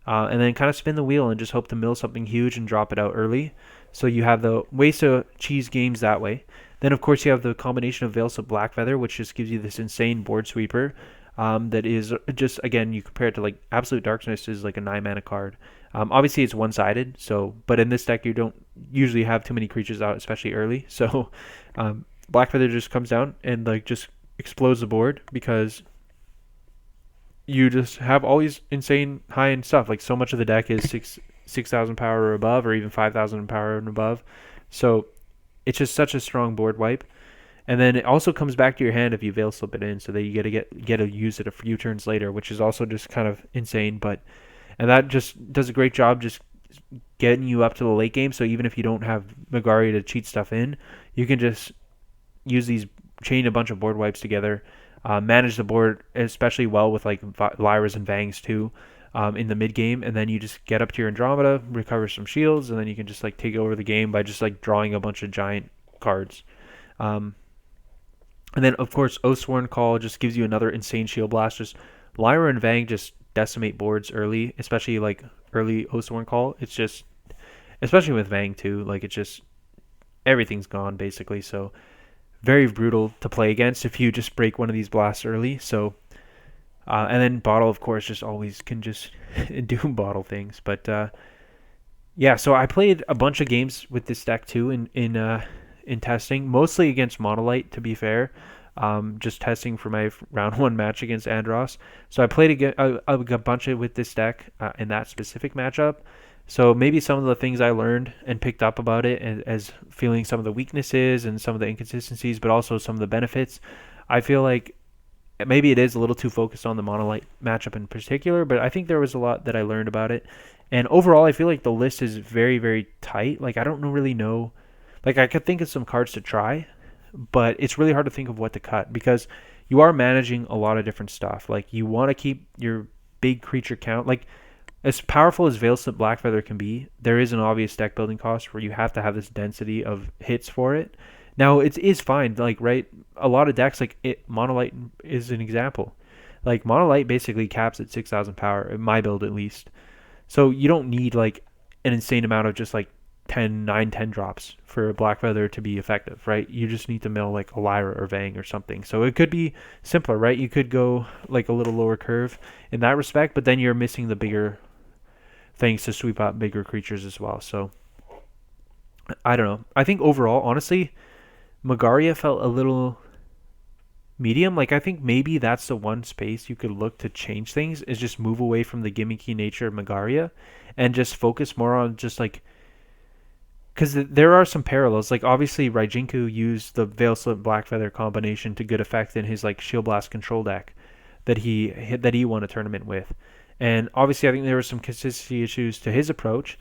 and then kind of spin the wheel and just hope to mill something huge and drop it out early. So you have the ways to cheese games that way. Then of course you have the combination of Veilslip Blackfeather, which just gives you this insane board sweeper. That is just, again, you compare it to like Absolute Darkness is like a 9-mana card. Obviously it's one-sided, so but in this deck you don't usually have too many creatures out, especially early. So Blackfeather just comes down and like just explodes the board because you just have all these insane high-end stuff. Like so much of the deck is 6,000 power or above, or even 5,000 power and above. So it's just such a strong board wipe. And then it also comes back to your hand if you Veil Slip it in, so that you get to use it a few turns later, which is also just kind of insane. And that just does a great job just getting you up to the late game. So even if you don't have Magaria to cheat stuff in, you can just use these, chain a bunch of board wipes together, manage the board especially well with like Lyras and Vangs too, in the mid game, and then you just get up to your Andromeda, recover some shields, and then you can just like take over the game by just like drawing a bunch of giant cards. And then, of course, Oathsworn Call just gives you another insane shield blast. Just Lyra and Vang just decimate boards early, especially like early Oathsworn Call. It's just, especially with Vang too, like it's just, everything's gone basically. So very brutal to play against if you just break one of these blasts early. So, and then Bottle, of course, just always can just doom bottle things. But Yeah, so I played a bunch of games with this deck too in testing, mostly against Monolite to be fair. Just testing for my round one match against Andros. So I played a bunch of with this deck in that specific matchup. So maybe some of the things I learned and picked up about it as feeling some of the weaknesses and some of the inconsistencies, but also some of the benefits. I feel like maybe it is a little too focused on the Monolith matchup in particular, but I think there was a lot that I learned about it. And overall, I feel like the list is very, very tight. Like, I don't really know. Like, I could think of some cards to try, but it's really hard to think of what to cut because you are managing a lot of different stuff. Like, you want to keep your big creature count. Like, as powerful as Veilslip Blackfeather can be, there is an obvious deck building cost where you have to have this density of hits for it. Now it is fine, like right, a lot of decks like it, Monolite is an example. Like Monolite basically caps at 6,000 power, in my build at least. So you don't need like an insane amount of just like 10, 9, 10 drops for a Blackfeather to be effective, right? You just need to mill like a Lyra or Vang or something. So it could be simpler, right? You could go like a little lower curve in that respect, but then you're missing the bigger things to sweep out bigger creatures as well. So I don't know. I think overall, honestly, Magaria felt a little medium. Like I think maybe that's the one space you could look to change things is just move away from the gimmicky nature of Magaria and just focus more on just like because there are some parallels. Like obviously Raijinku used the Veilslip Blackfeather combination to good effect in his like Shield Blast control deck that he won a tournament with. And obviously I think there were some consistency issues to his approach.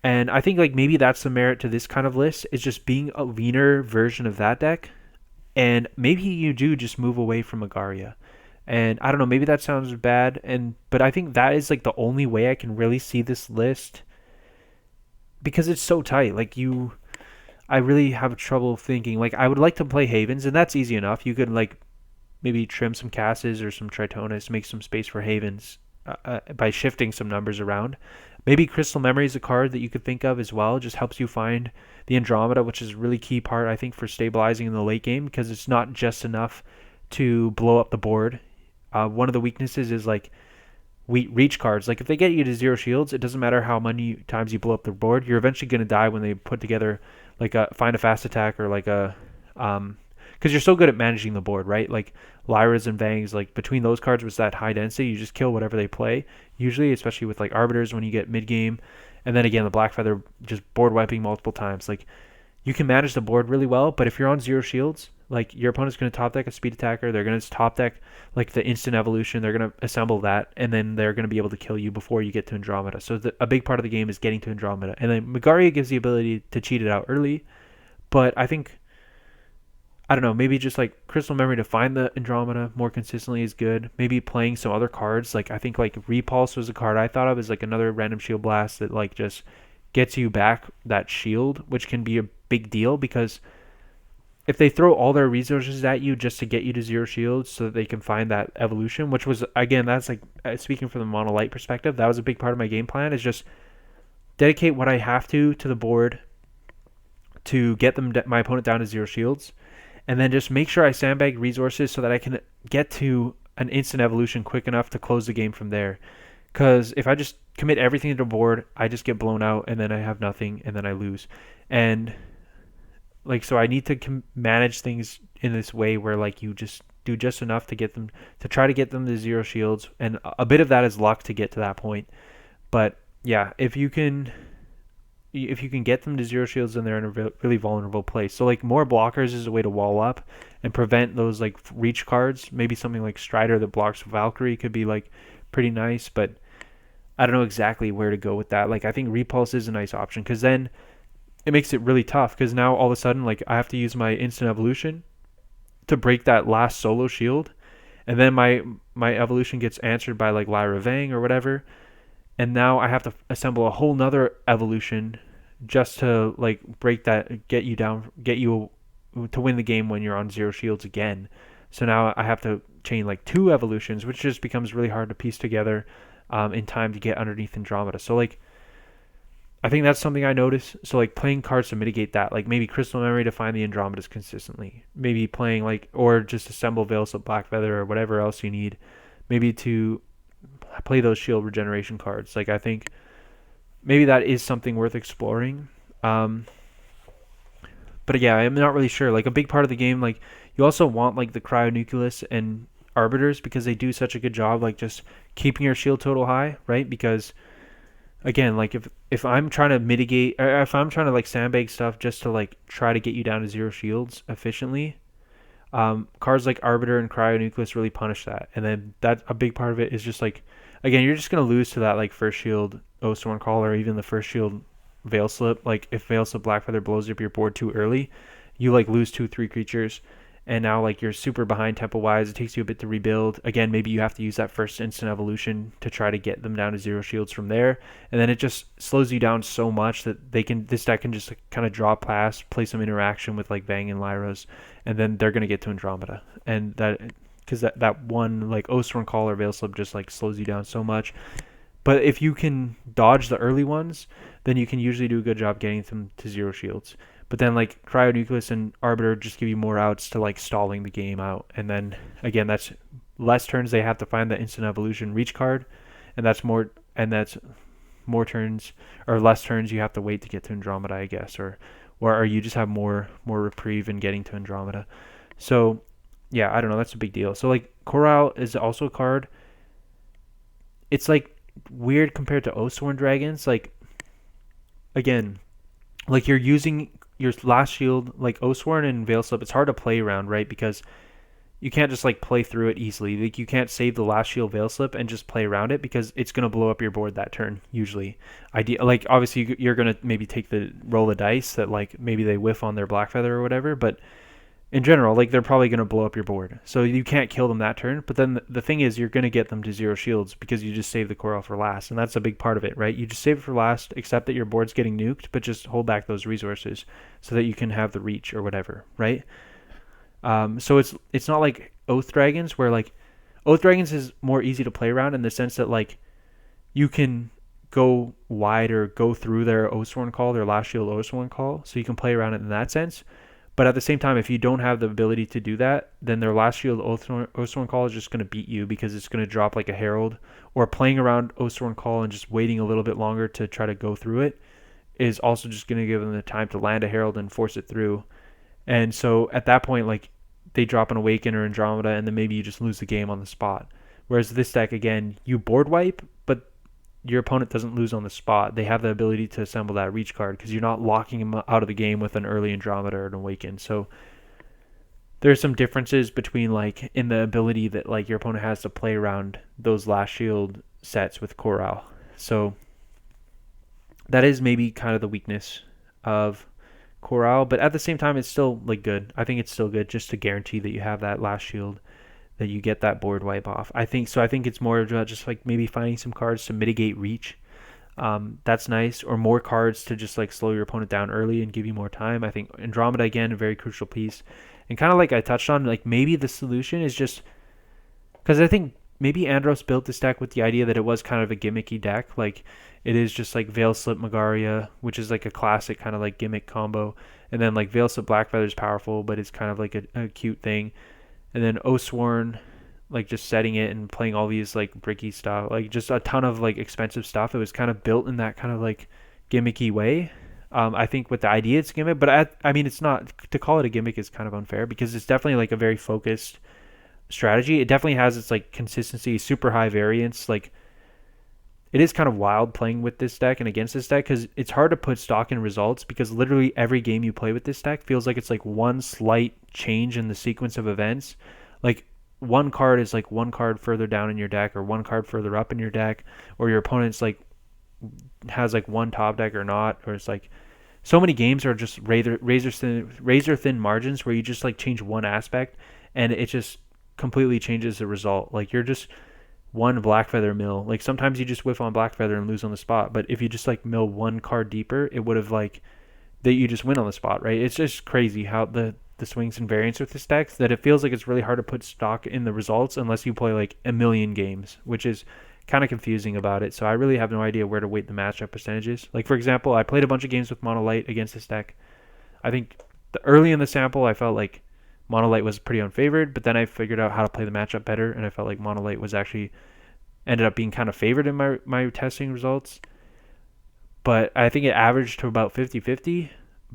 And I think like maybe that's the merit to this kind of list is just being a leaner version of that deck. And maybe you do just move away from Agaria. And I don't know, maybe that sounds bad but I think that is like the only way I can really see this list because it's so tight. I really have trouble thinking like I would like to play Havens and that's easy enough. You could like maybe trim some Casses or some Tritonis, make some space for Havens by shifting some numbers around. Maybe Crystal Memory is a card that you could think of as well. It just helps you find the Andromeda, which is a really key part, I think, for stabilizing in the late game because it's not just enough to blow up the board. One of the weaknesses is like reach cards. Like if they get you to zero shields, it doesn't matter how many times you blow up the board. You're eventually going to die when they put together like a find a fast attack or like a because you're so good at managing the board, right? Like Lyras and Vangs, like between those cards with that high density, you just kill whatever they play. Usually, especially with like Arbiters when you get mid game, and then again the Blackfeather just board wiping multiple times. Like you can manage the board really well, but if you're on zero shields, like your opponent's going to top deck a speed attacker, they're going to top deck like the instant evolution, they're going to assemble that, and then they're going to be able to kill you before you get to Andromeda. So a big part of the game is getting to Andromeda, and then Magaria gives the ability to cheat it out early, but I think I don't know, maybe just like Crystal Memory to find the Andromeda more consistently is good. Maybe playing some other cards, like I think like Repulse was a card I thought of as like another random shield blast that like just gets you back that shield, which can be a big deal because if they throw all their resources at you just to get you to zero shields so that they can find that evolution, which was again that's like speaking from the monolite perspective, that was a big part of my game plan is just dedicate what I have to the board to get my opponent down to zero shields and then just make sure I sandbag resources so that I can get to an instant evolution quick enough to close the game from there. Because if I just commit everything to the board, I just get blown out and then I have nothing and then I lose. And like so, I need to manage things in this way where like you just do just enough to get them to try to get them to zero shields, and a bit of that is luck to get to that point. But yeah, if you can get them to zero shields, then they're in a really vulnerable place. So like more blockers is a way to wall up and prevent those like reach cards. Maybe something like Strider that blocks Valkyrie could be like pretty nice, but I don't know exactly where to go with that. Like I think Repulse is a nice option because then it makes it really tough because now all of a sudden like I have to use my instant evolution to break that last solo shield, and then my evolution gets answered by like Lyra Vang or whatever, and now I have to assemble a whole nother evolution just to like break that, get you down, get you to win the game when you're on zero shields again. So now I have to chain like two evolutions, which just becomes really hard to piece together in time to get underneath Andromeda. So like I think that's something I notice. So like playing cards to mitigate that, like maybe Crystal Memory to find the Andromedas consistently. Maybe playing like or just assemble Veils of Blackfeather or whatever else you need. Maybe to play those shield regeneration cards. Like I think maybe that is something worth exploring. Um, but yeah, I'm not really sure. Like a big part of the game, like you also want like the cryonucleus and arbiters because they do such a good job, like just keeping your shield total high, right? Because again, like if I'm trying to mitigate, or if I'm trying to like sandbag stuff just to like try to get you down to zero shields efficiently, cards like Arbiter and Cryonucleus really punish that. And then that a big part of it is just like, again, you're just gonna lose to that like first shield Oathsworn Call or even the first shield Veil Slip. Like if Veil Slip Blackfeather blows up your board too early, you like lose 2 3 creatures. And now like you're super behind tempo wise. It takes you a bit to rebuild. Again, maybe you have to use that first instant evolution to try to get them down to zero shields from there. And then it just slows you down so much that this deck can just kind of draw past, play some interaction with like Vang and Lyras, and then they're gonna get to Andromeda. And that because that one like Oathsworn Call or Veil Slip just like slows you down so much. But if you can dodge the early ones, then you can usually do a good job getting them to zero shields. But then like Cryonucleus and Arbiter just give you more outs to like stalling the game out. And then again, that's less turns they have to find the instant evolution reach card, and that's more turns or less turns you have to wait to get to Andromeda, I guess, or you just have more reprieve in getting to Andromeda. So yeah, I don't know, that's a big deal. So like Corral is also a card. It's like weird compared to Oathsworn Dragons. Like again, like you're using your last shield, like Oathsworn and Veil Slip. It's hard to play around, right? Because you can't just like play through it easily. Like you can't save the last shield Veil Slip and just play around it because it's gonna blow up your board that turn. Usually, like obviously you're gonna maybe take the roll the dice that like maybe they whiff on their Blackfeather or whatever, but in general, like they're probably going to blow up your board. So you can't kill them that turn. But then the thing is, you're going to get them to zero shields because you just save the Coral for last. And that's a big part of it, right? You just save it for last, accept that your board's getting nuked, but just hold back those resources so that you can have the reach or whatever, right? So it's not like Oath Dragons where like Oath Dragons is more easy to play around in the sense that like you can go wide or go through their Oathsworn Call, their last shield Oathsworn Call. So you can play around it in that sense. But at the same time, if you don't have the ability to do that, then their last shield Oathsworn Call is just going to beat you because it's going to drop like a Herald. Or playing around Oathsworn Call and just waiting a little bit longer to try to go through it is also just going to give them the time to land a Herald and force it through. And so at that point, like they drop an Awaken or Andromeda, and then maybe you just lose the game on the spot. Whereas this deck, again, you board wipe, but your opponent doesn't lose on the spot. They have the ability to assemble that reach card because you're not locking them out of the game with an early Andromeda or an Awaken. So there's some differences between like in the ability that like your opponent has to play around those last shield sets with Corral. So that is maybe kind of the weakness of Corral, but at the same time it's still like good. I think it's still good just to guarantee that you have that last shield, that you get that board wipe off. I think it's more about just like maybe finding some cards to mitigate reach. That's nice, or more cards to just like slow your opponent down early and give you more time. I think Andromeda again a very crucial piece, and kind of like I touched on, like maybe the solution is just because I think maybe Andros built this deck with the idea that it was kind of a gimmicky deck. Like it is just like Veil Slip Magaria, which is like a classic kind of like gimmick combo, and then like Veil Slip Blackfeather is powerful, but it's kind of like a cute thing. And then Oathsworn, like just setting it and playing all these like bricky stuff, like just a ton of like expensive stuff. It was kind of built in that kind of like gimmicky way. I think with the idea it's a gimmick, but I mean it's not, to call it a gimmick is kind of unfair because it's definitely like a very focused strategy. It definitely has its like consistency, super high variance. Like it is kind of wild playing with this deck and against this deck because it's hard to put stock in results because literally every game you play with this deck feels like it's like one slight change in the sequence of events. Like one card is like one card further down in your deck or one card further up in your deck, or your opponent's like has like one top deck or not, or it's like so many games are just razor thin margins where you just like change one aspect and it just completely changes the result. Like you're just one Blackfeather mill. Like sometimes you just whiff on Blackfeather and lose on the spot, but if you just like mill one card deeper, it would have like that you just win on the spot, right? It's just crazy how the swings and variance with this deck that it feels like it's really hard to put stock in the results unless you play like a million games, which is kind of confusing about it. So I really have no idea where to weight the matchup percentages. Like for example, I played a bunch of games with Monolight against this deck. I think early in the sample I felt like Monolight was pretty unfavored, but then I figured out how to play the matchup better, and I felt like Monolight was actually ended up being kind of favored in my testing results. but I think it averaged to about 50-50.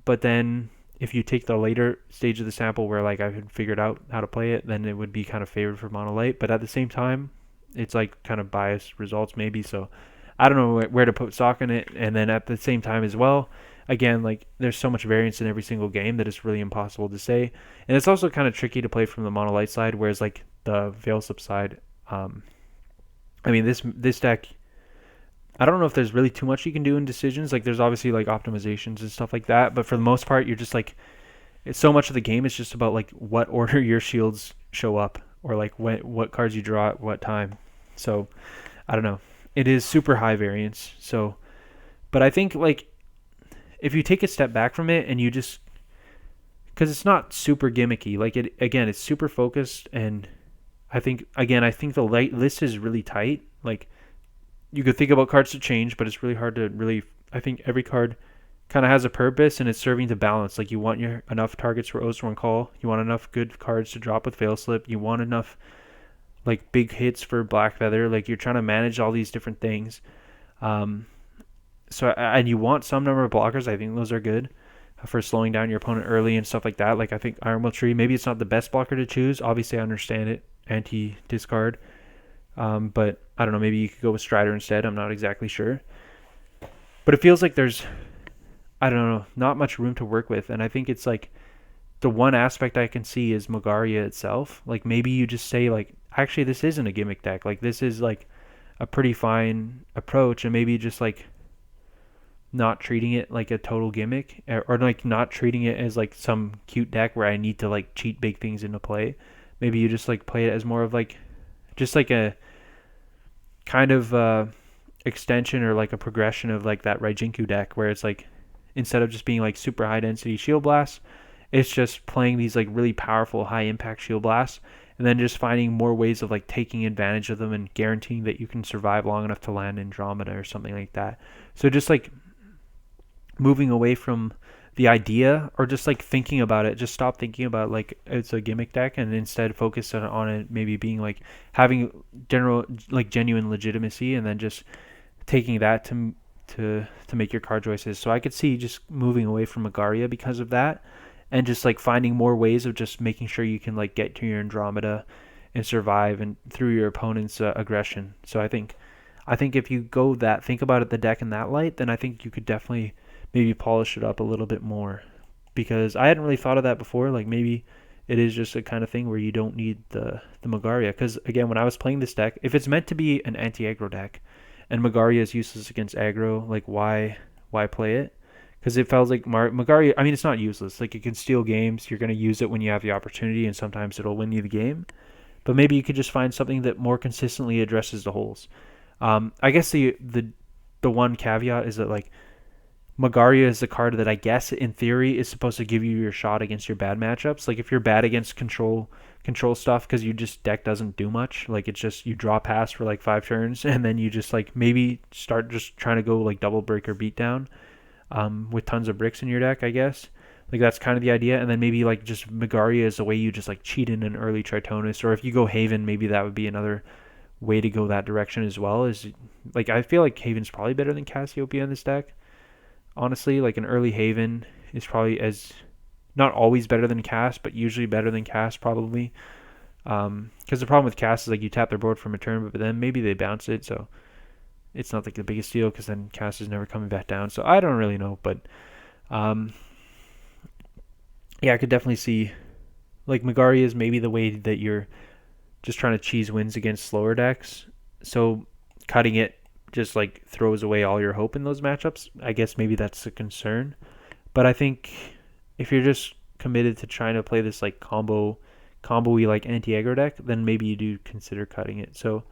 But then if you take the later stage of the sample where like I had figured out how to play it, then it would be kind of favored for mono light. But at the same time, it's like kind of biased results maybe. So I don't know where to put stock in it. And then at the same time as well, again, like there's so much variance in every single game that it's really impossible to say. And it's also kind of tricky to play from the mono light side, whereas like the veil slip side, I mean this deck, I don't know if there's really too much you can do in decisions. Like there's obviously like optimizations and stuff like that, but for the most part, you're just like it's so much of the game is just about like what order your shields show up or like what cards you draw at what time. So I don't know. It is super high variance. So, but I think like if you take a step back from it and you just because it's not super gimmicky. Like it again, it's super focused, and I think the list is really tight. Like you could think about cards to change, but it's really hard to really. I think every card kind of has a purpose, and it's serving to balance. Like you want your enough targets for Oathsworn Call. You want enough good cards to drop with Veil Slip. You want enough like big hits for Black Feather. Like you're trying to manage all these different things. Um, and you want some number of blockers. I think those are good for slowing down your opponent early and stuff like that. Like I think Iron Will Tree, maybe it's not the best blocker to choose. Obviously, I understand it. Anti-discard. But I don't know, maybe you could go with Strider instead. I'm not exactly sure. But it feels like there's, I don't know, not much room to work with. And I think it's like the one aspect I can see is Magaria itself. Like maybe you just say like, actually this isn't a gimmick deck. Like this is like a pretty fine approach, and maybe just like not treating it like a total gimmick, or like not treating it as like some cute deck where I need to like cheat big things into play. Maybe you just like play it as more of like just like a kind of extension or like a progression of like that Raijinku deck where it's like instead of just being like super high density shield blasts, it's just playing these like really powerful high impact shield blasts, and then just finding more ways of like taking advantage of them and guaranteeing that you can survive long enough to land Andromeda or something like that. So just like moving away from the idea, or just like thinking about it, just stop thinking about like it's a gimmick deck and instead focus on it maybe being like having general like genuine legitimacy, and then just taking that to make your card choices. So I could see just moving away from Magaria because of that, and just like finding more ways of just making sure you can like get to your Andromeda and survive and through your opponent's aggression. So I think if you go that think about it the deck in that light, then I think you could definitely maybe polish it up a little bit more, because I hadn't really thought of that before. Like maybe it is just a kind of thing where you don't need the Magaria, because again, when I was playing this deck, if it's meant to be an anti-aggro deck and Magaria is useless against aggro, like why play it? Because it felt like Magaria, I mean, it's not useless. Like it can steal games. You're going to use it when you have the opportunity, and sometimes it'll win you the game. But maybe you could just find something that more consistently addresses the holes. I guess the one caveat is that like Magaria is the card that I guess in theory is supposed to give you your shot against your bad matchups. Like if you're bad against control stuff because you just deck doesn't do much. Like it's just you draw pass for like 5 turns, and then you just like maybe start just trying to go like double break or beatdown with tons of bricks in your deck, I guess. Like that's kind of the idea. And then maybe like just Magaria is the way you just like cheat in an early Tritonus, or if you go Haven, maybe that would be another way to go that direction as well. Is like I feel like Haven's probably better than Cassiopeia in this deck. Honestly, like an early Haven is probably as not always better than cast, but usually better than cast probably. Because the problem with cast is like you tap their board from a turn, but then maybe they bounce it, so it's not like the biggest deal because then cast is never coming back down. So I don't really know, but yeah, I could definitely see like Magaria is maybe the way that you're just trying to cheese wins against slower decks. So cutting it just like throws away all your hope in those matchups. I guess maybe that's a concern. But I think if you're just committed to trying to play this like combo-y like anti-aggro deck, then maybe you do consider cutting it. So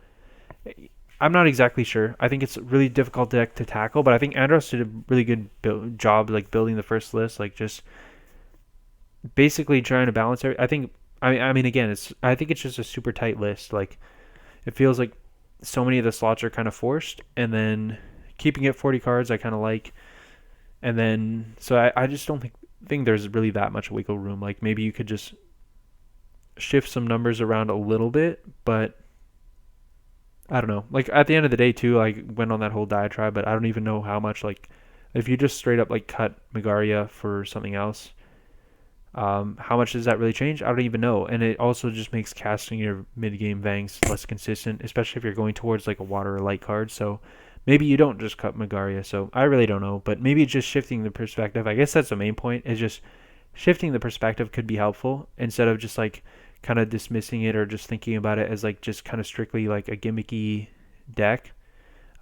I'm not exactly sure. I think it's a really difficult deck to tackle, but I think Andros did a really good job like building the first list, like just basically trying to balance everything. I mean again, I think it's just a super tight list. Like it feels like so many of the slots are kind of forced, and then keeping it 40 cards I kind of like, and then so I just don't think there's really that much wiggle room. Like maybe you could just shift some numbers around a little bit, but I don't know. Like at the end of the day too, I went on that whole diatribe, but I don't even know how much like If you just straight up like cut Megaria for something else, how much does that really change? I don't even know. And it also just makes casting your mid game Vangs less consistent, especially if you're going towards like a water or light card. So maybe you don't just cut Megaria. So I really don't know. But maybe just shifting the perspective. I guess that's the main point, is just shifting the perspective could be helpful instead of just like kind of dismissing it or just thinking about it as like just kind of strictly like a gimmicky deck.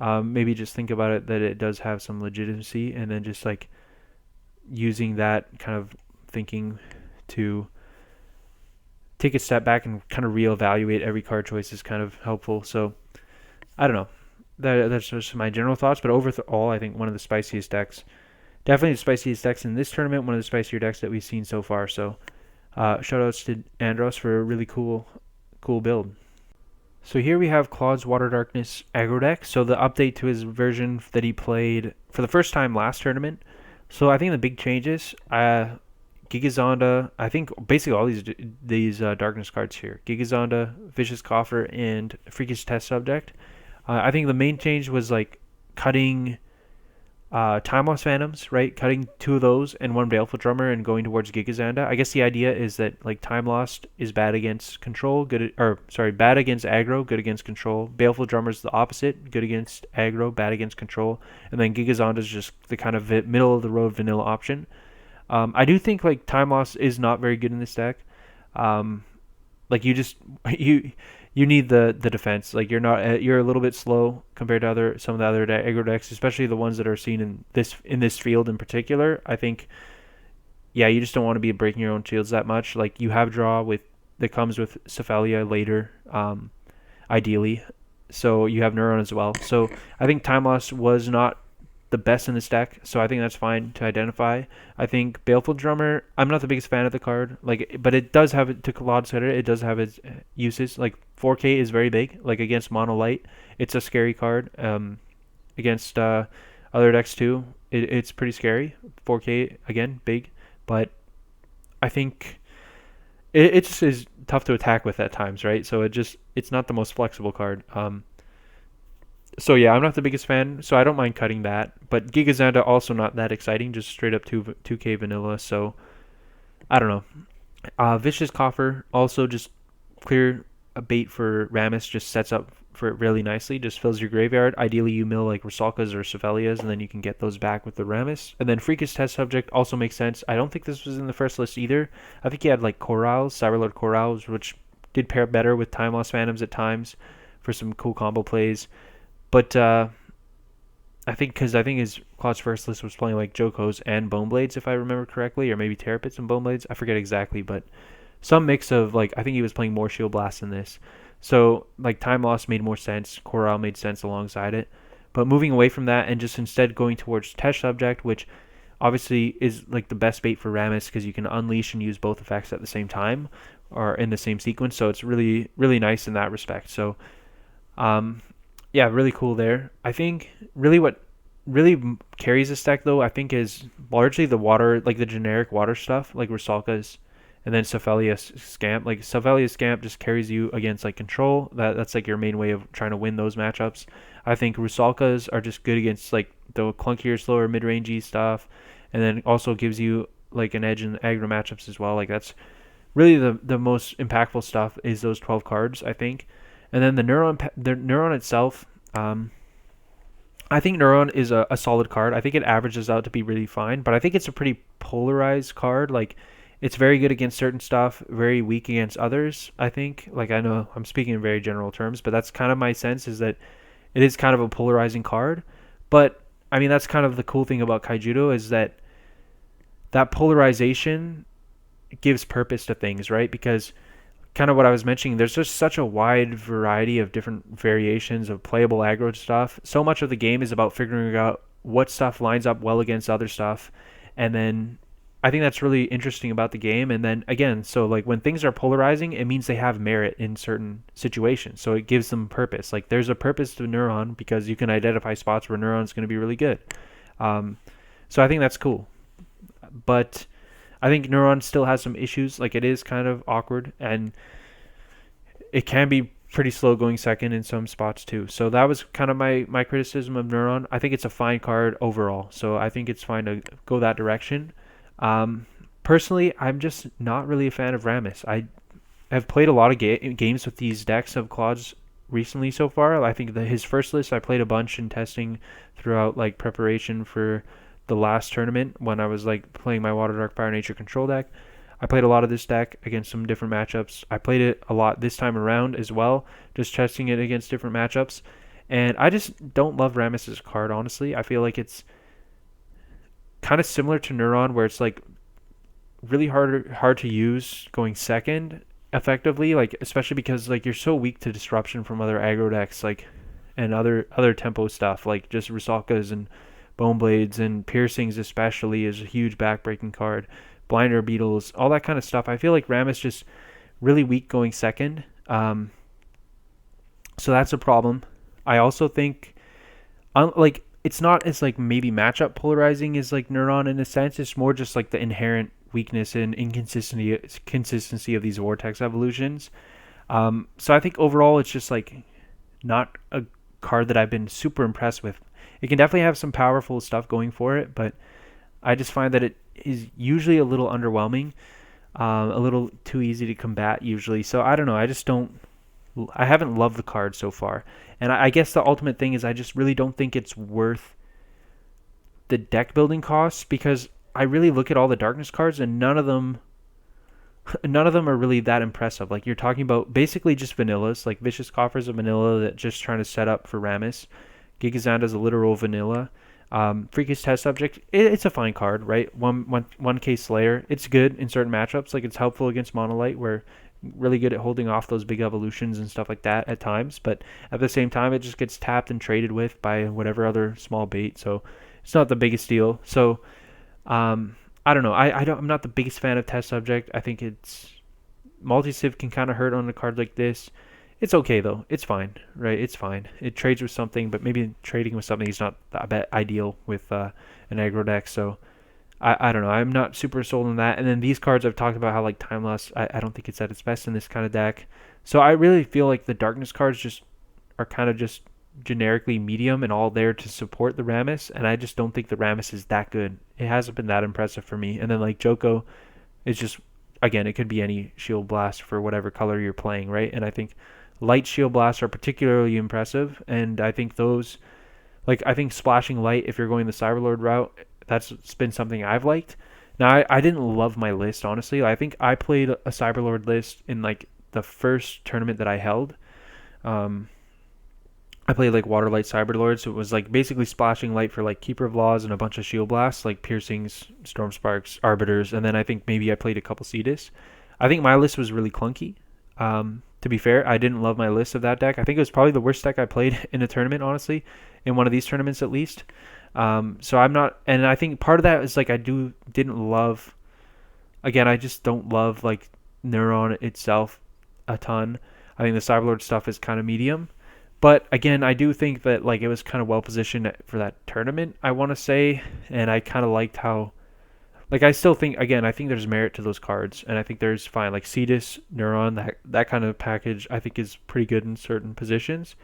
Maybe just think about it that it does have some legitimacy, and then just like using that kind of thinking to take a step back and kind of reevaluate every card choice is kind of helpful. So I don't know. That's just my general thoughts. But overall, I think one of the spiciest decks, definitely the spiciest decks in this tournament, one of the spicier decks that we've seen so far. So shout outs to Andros for a really cool build. So here we have Claude's Water Darkness aggro deck. So the update to his version that he played for the first time last tournament. So I think the big changes, Gigazonda, I think basically all these darkness cards here, Gigazonda, Vicious Coffer, and Freakish Test Subject. I think the main change was like cutting Time Lost Phantoms, right? Cutting 2 of those and 1 Baleful Drummer and going towards Gigazanda. I guess the idea is that like Time Lost is bad against control, bad against aggro, good against control. Baleful Drummer is the opposite, good against aggro, bad against control. And then Gigazanda is just the kind of middle of the road vanilla option. I do think like Time Lost is not very good in this deck. Like you just you need the defense. Like you're a little bit slow compared to some of the other aggro decks, especially the ones that are seen in this field in particular. I think you just don't want to be breaking your own shields that much. Like you have draw that comes with Cephalia later, ideally. So you have Neuron as well. So I think Time Lost was not the best in this deck, so I think that's fine to identify. I think Baleful Drummer, I'm not the biggest fan of the card, but it does have it, to Claude's credit, it does have its uses. Like 4K is very big, like against Mono Light, it's a scary card. Against other decks too, it's pretty scary. 4K again, big, but I think it just is tough to attack with at times, right? So it's not the most flexible card. So yeah, I'm not the biggest fan, so I don't mind cutting that. But Gigazanda also not that exciting, just straight up 2K vanilla. So I don't know. Vicious Coffer also just clear a bait for Rammus, just sets up for it really nicely. Just fills your graveyard. Ideally, you mill like Rusalkas or Cephalias, and then you can get those back with the Rammus. And then Freakish Test Subject also makes sense. I don't think this was in the first list either. I think he had like Corals, Cyberlord Corals, which did pair better with Time Lost Phantoms at times for some cool combo plays. But I think his Claude's first list was playing like Jokos and Bone Blades, if I remember correctly, or maybe Terrapits and Bone Blades. I forget exactly, but some mix of like I think he was playing more Shield Blast than this. So like Time Lost made more sense, Coral made sense alongside it. But moving away from that and just instead going towards Test Subject, which obviously is like the best bait for Rammus because you can unleash and use both effects at the same time or in the same sequence. So it's really, really nice in that respect. So yeah, really cool there. I think really what really carries this deck though, I think is largely the water, like the generic water stuff, like Rusalka's and then Cephalia Scamp. Like Cephalia Scamp just carries you against like control. That's like your main way of trying to win those matchups. I think Rusalkas are just good against like the clunkier, slower, mid-rangey stuff, and then also gives you like an edge in the aggro matchups as well. Like that's really the most impactful stuff is those 12 cards, I think. And then the Neuron itself, I think Neuron is a solid card. I think it averages out to be really fine, but I think it's a pretty polarized card. Like, it's very good against certain stuff, very weak against others, I think. Like, I know I'm speaking in very general terms, but that's kind of my sense is that it is kind of a polarizing card. But, I mean, that's kind of the cool thing about Kaijudo is that polarization gives purpose to things, right? Because kind of what I was mentioning, there's just such a wide variety of different variations of playable aggro stuff. So much of the game is about figuring out what stuff lines up well against other stuff. And then I think that's really interesting about the game. And then again, so like when things are polarizing, it means they have merit in certain situations. So it gives them purpose. Like there's a purpose to Neuron because you can identify spots where Neuron's going to be really good. So I think that's cool. But I think Neuron still has some issues. Like it is kind of awkward and it can be pretty slow going second in some spots too. So that was kind of my criticism of Neuron. I think it's a fine card overall. So I think it's fine to go that direction. Um, Personally, I'm just not really a fan of Rammus. I've played a lot of games with these decks of Claude's recently so far. I think his first list I played a bunch in testing throughout like preparation for the last tournament when I was like playing my Water Dark Fire Nature control deck. I played a lot of this deck against some different matchups. I played it a lot this time around as well, just testing it against different matchups. And I just don't love Rammus's card, honestly. I feel like it's kind of similar to Neuron, where it's like really hard to use going second effectively, like especially because like you're so weak to disruption from other aggro decks, like and other tempo stuff, like just Rusalkas and Bone Blades and Piercings especially is a huge backbreaking card. Blinder Beetles, all that kind of stuff. I feel like Rammus just really weak going second. So that's a problem. I also think, like, it's not as like maybe matchup polarizing as like Neuron in a sense. It's more just like the inherent weakness and inconsistency of these Vortex evolutions. So I think overall it's just like not a card that I've been super impressed with. It can definitely have some powerful stuff going for it, but I just find that it is usually a little underwhelming, a little too easy to combat usually. So I don't know. I haven't loved the card so far. And I guess the ultimate thing is I just really don't think it's worth the deck building costs, because I really look at all the darkness cards and none of them are really that impressive. Like you're talking about basically just vanillas, like Vicious Coffer's a vanilla that just trying to set up for Rammus. Gigazanda's a literal vanilla. Freakish Test Subject, it's a fine card, right? 1K Slayer, it's good in certain matchups. Like it's helpful against Monolite, where really good at holding off those big evolutions and stuff like that at times. But at the same time, it just gets tapped and traded with by whatever other small bait. So it's not the biggest deal. So I don't know. I'm not the biggest fan of Test Subject. I think it's multi-civ can kind of hurt on a card like this. It's okay though. It's fine, right? It's fine. It trades with something, but maybe trading with something is not that ideal with an aggro deck. So I don't know. I'm not super sold on that. And then these cards I've talked about how like Time Loss, I don't think it's at its best in this kind of deck. So I really feel like the Darkness cards just are kind of just generically medium and all there to support the Rammus, and I just don't think the Rammus is that good. It hasn't been that impressive for me. And then like Joko is just, again, it could be any Shield Blast for whatever color you're playing, right? And I think light Shield Blasts are particularly impressive, and I think those, like I think splashing light if you're going the Cyberlord route, that's been something I've liked. Now I didn't love my list, honestly. I think I played a Cyberlord list in like the first tournament that I held. I played like Waterlight Cyberlord, so it was like basically splashing light for like Keeper of Laws and a bunch of Shield Blasts, like Piercings, Storm Sparks, Arbiters, and then I think maybe I played a couple Cetus. I think my list was really clunky. To be fair, I didn't love my list of that deck. I think it was probably the worst deck I played in a tournament, honestly, in one of these tournaments at least. So I'm not, and I think part of that is like didn't love, again, I just don't love like Neuron itself a ton. I think the Cyberlord stuff is kind of medium. But again, I do think that like it was kind of well positioned for that tournament, I want to say, and I kind of liked how, like I still think, again, I think there's merit to those cards, and I think there's fine like Cetus, Neuron, that kind of package I think is pretty good in certain positions.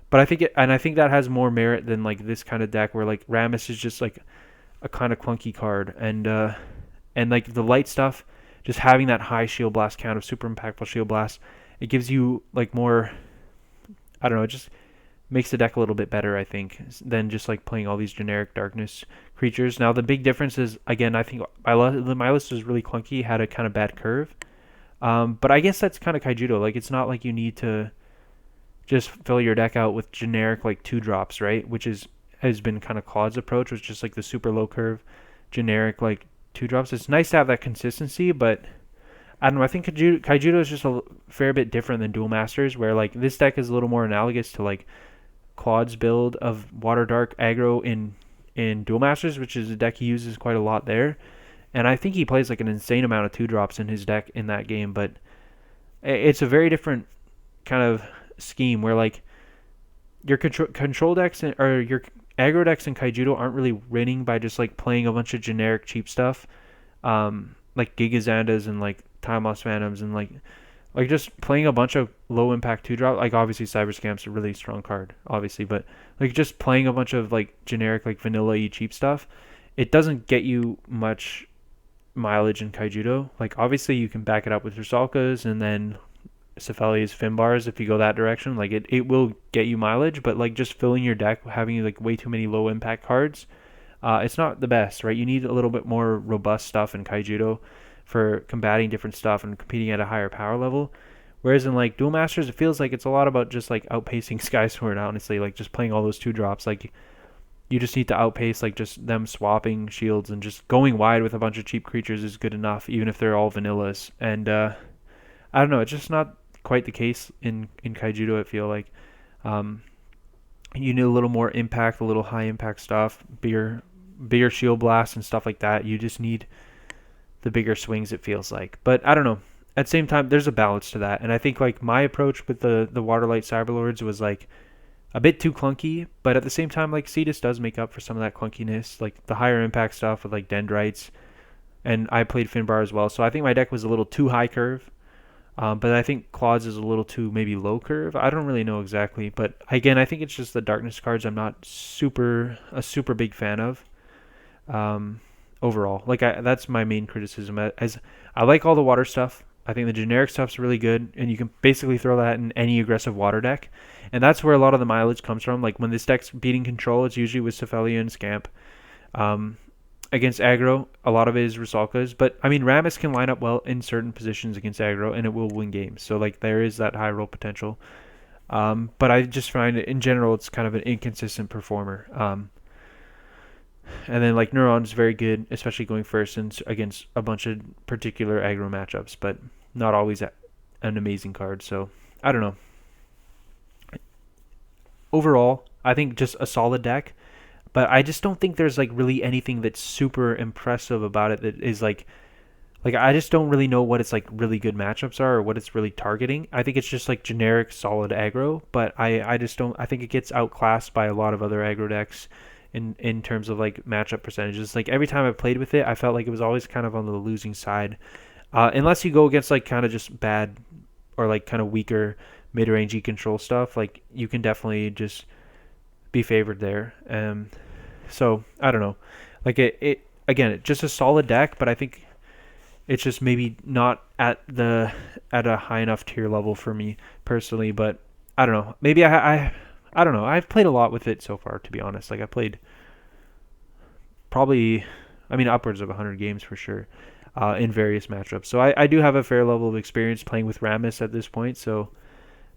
But I think that has more merit than like this kind of deck where like Rammus is just like a kind of clunky card, and like the light stuff, just having that high Shield Blast count of super impactful Shield Blast, it gives you like more, I don't know, it just makes the deck a little bit better, I think, than just like playing all these generic darkness creatures. Now the big difference is, again, I think my list was really clunky, had a kind of bad curve, but I guess that's kind of Kaijudo. Like it's not like you need to just fill your deck out with generic like 2-drops, right? Which has been kind of Claude's approach, was just like the super low curve, generic like 2-drops. It's nice to have that consistency, but I don't know. I think Kaijudo is just a fair bit different than Duel Masters, where like this deck is a little more analogous to like Claude's build of Water Dark aggro in Duel Masters, which is a deck he uses quite a lot there. And I think he plays like an insane amount of 2-drops in his deck in that game, but it's a very different kind of scheme where like your control decks or your aggro decks in Kaijudo aren't really winning by just like playing a bunch of generic cheap stuff, like Gigazandas and like Time Lost Phantoms and like Like just playing a bunch of low impact two drop. Like obviously Cyber Scamp's a really strong card, obviously, but like just playing a bunch of like generic like vanilla y cheap stuff, it doesn't get you much mileage in Kaijudo. Like obviously you can back it up with Rusalkas and then Cephalia's Finbars if you go that direction. Like it will get you mileage, but like just filling your deck having like way too many low impact cards, it's not the best, right? You need a little bit more robust stuff in Kaijudo for combating different stuff and competing at a higher power level. Whereas in like Duel Masters, it feels like it's a lot about just like outpacing Sky Sword, honestly, like just playing all those two drops. Like you just need to outpace like just them swapping shields and just going wide with a bunch of cheap creatures is good enough, even if they're all vanillas. And I don't know, it's just not quite the case in Kaijudo. I feel like um, you need a little more impact, a little high impact stuff, bigger shield blasts and stuff like that. You just need the bigger swings. It feels like, but I don't know. At the same time, there's a balance to that, and I think like my approach with the Waterlight Cyberlords was like a bit too clunky, but at the same time, like Cetus does make up for some of that clunkiness, like the higher impact stuff with like Dendrites, and I played Finbar as well, so I think my deck was a little too high curve. But I think Claude's is a little too maybe low curve. I don't really know exactly, but again, I think it's just the darkness cards I'm not a super big fan of. Um, Overall, like that's my main criticism. As I like all the water stuff. I think the generic stuff's really good, and you can basically throw that in any aggressive water deck, and that's where a lot of the mileage comes from. Like when this deck's beating control, it's usually with Cephalia and Scamp. Um, Against aggro, a lot of it is Rusalkas, but I mean Rammus can line up well in certain positions against aggro, and it will win games. So like there is that high roll potential. But I just find it in general it's kind of an inconsistent performer. And then like Neuron's very good, especially going first and against a bunch of particular aggro matchups, but not always an amazing card. So I don't know. Overall, I think just a solid deck, but I just don't think there's like really anything that's super impressive about it that is like I just don't really know what its like really good matchups are or what it's really targeting. I think it's just like generic solid aggro, but I just don't. I think it gets outclassed by a lot of other aggro decks in terms of like matchup percentages. Like every time I played with it, I felt like it was always kind of on the losing side, unless you go against like kind of just bad or like kind of weaker mid-rangey control stuff. Like you can definitely just be favored there. So I don't know. Like it again, it's just a solid deck, but I think it's just maybe not at a high enough tier level for me personally. But I don't know. Maybe I don't know. I've played a lot with it so far, to be honest. Like I played probably, I mean, upwards of 100 games for sure in various matchups. So I do have a fair level of experience playing with Rammus at this point. So,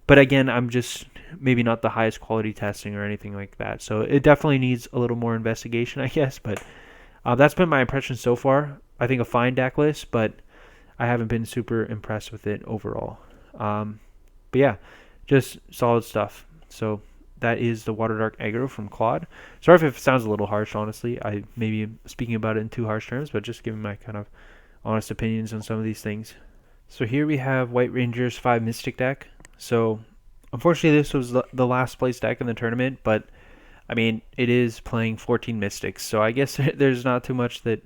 but again, I'm just maybe not the highest quality testing or anything like that. So it definitely needs a little more investigation, I guess. But that's been my impression so far. I think a fine deck list, but I haven't been super impressed with it overall. But yeah, just solid stuff. So that is the Water Dark aggro from Claude. Sorry if it sounds a little harsh, honestly. I maybe am speaking about it in too harsh terms, but just giving my kind of honest opinions on some of these things. So here we have White Ranger's 5 Mystic deck. So unfortunately this was the last place deck in the tournament, but I mean it is playing 14 Mystics, so I guess there's not too much that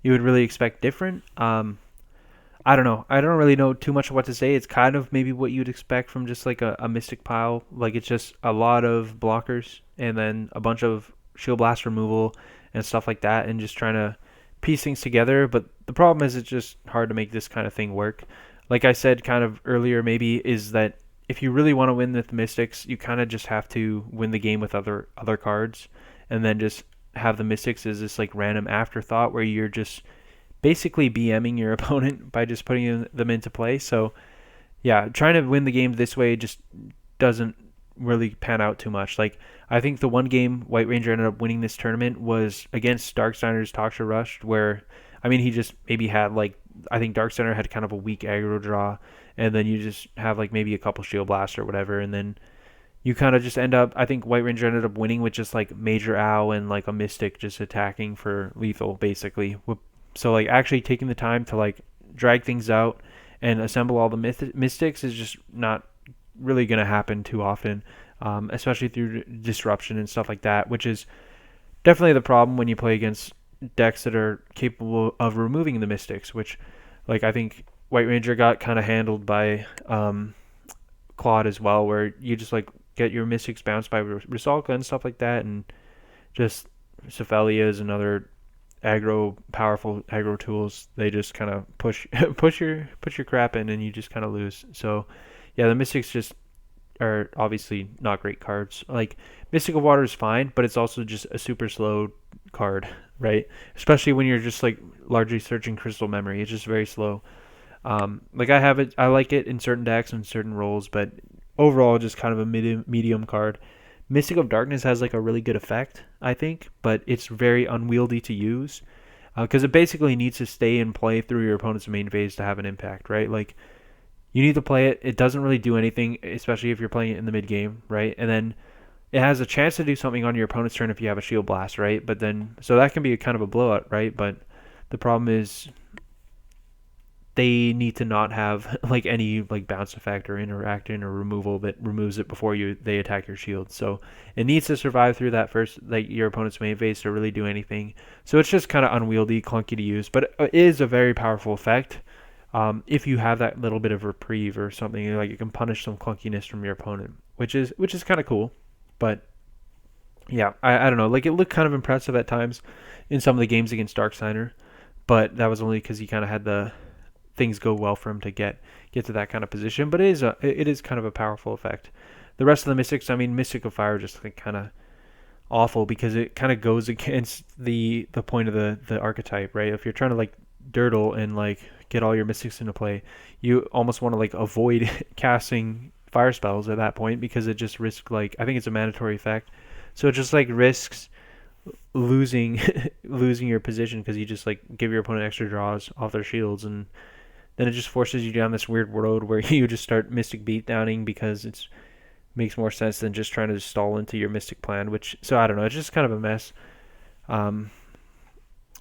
you would really expect different. I don't know. I don't really know too much what to say. It's kind of maybe what you'd expect from just like a Mystic pile. Like it's just a lot of blockers and then a bunch of Shield Blast removal and stuff like that, and just trying to piece things together. But the problem is it's just hard to make this kind of thing work. Like I said kind of earlier maybe, is that if you really want to win with Mystics, you kind of just have to win the game with other cards, and then just have the Mystics as this like random afterthought where you're just basically BMing your opponent by just putting them into play. So yeah, trying to win the game this way just doesn't really pan out too much. Like I think the one game White Ranger ended up winning this tournament was against Darksteiner's Toxtra Rush, where I mean he just maybe had like, I think Darksteiner had kind of a weak aggro draw, and then you just have like maybe a couple Shield Blasts or whatever, and then you kind of just end up, I think White Ranger ended up winning with just like Major Owl and like a Mystic just attacking for lethal basically. So like actually taking the time to like drag things out and assemble all the Mystics is just not really going to happen too often, especially through disruption and stuff like that, which is definitely the problem when you play against decks that are capable of removing the Mystics, which like I think White Ranger got kind of handled by Claude as well, where you just like get your mystics bounced by Rusalka and stuff like that, and just Cephalias and other powerful aggro tools. They just kind of push your crap in, and you just kind of lose. So yeah, the mystics just are obviously not great cards. Like Mystical Water is fine, but it's also just a super slow card, right? Especially when you're just like largely searching Crystal Memory. It's just very slow. Like I have it, I like it in certain decks and certain roles, but overall, just kind of a medium card. Mystic of Darkness has like a really good effect, I think, but it's very unwieldy to use because it basically needs to stay in play through your opponent's main phase to have an impact, right? Like you need to play it. It doesn't really do anything, especially if you're playing it in the mid game, right? And then it has a chance to do something on your opponent's turn if you have a Shield Blast, right? But then, so that can be a kind of a blowout, right? But the problem is they need to not have like any like bounce effect or interacting or removal that removes it before they attack your shield. So it needs to survive through that first like your opponent's main phase to really do anything. So it's just kind of unwieldy, clunky to use, but it is a very powerful effect. If you have that little bit of reprieve or something, like you can punish some clunkiness from your opponent, which is kind of cool. But yeah, I don't know. Like it looked kind of impressive at times in some of the games against Darksigner, but that was only because he kind of had the things go well for him to get to that kind of position. But it is kind of a powerful effect. The rest of the mystics, I mean, Mystic of Fire just like kind of awful because it kind of goes against the point of the archetype, right? If you're trying to like dirtle and like get all your mystics into play, you almost want to like avoid casting fire spells at that point because it just risks like I think it's a mandatory effect, so it just like risks losing losing your position because you just like give your opponent extra draws off their shields, and then it just forces you down this weird road where you just start mystic beatdowning because it's makes more sense than just trying to stall into your mystic plan, which so I don't know, it's just kind of a mess. um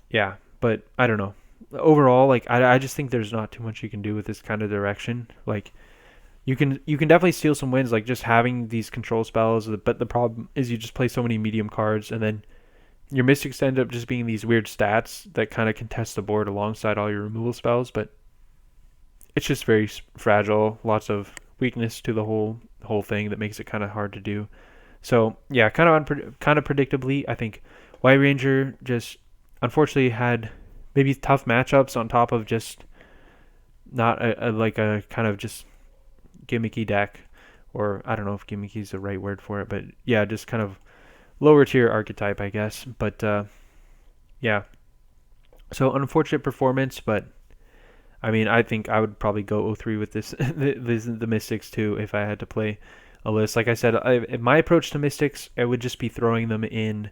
yeah, but I don't know, overall like I just think there's not too much you can do with this kind of direction. Like you can definitely steal some wins like just having these control spells, but the problem is you just play so many medium cards, and then your mystics end up just being these weird stats that kind of contest the board alongside all your removal spells, but it's just very fragile, lots of weakness to the whole thing that makes it kind of hard to do. So yeah, kind of predictably, I think White Ranger just unfortunately had maybe tough matchups on top of just not like a kind of just gimmicky deck, or I don't know if gimmicky is the right word for it, but yeah, just kind of lower tier archetype, I guess. But yeah, so unfortunate performance, but I mean, I think I would probably go 0-3 with the Mystics too if I had to play a list. Like I said, my approach to Mystics, I would just be throwing them in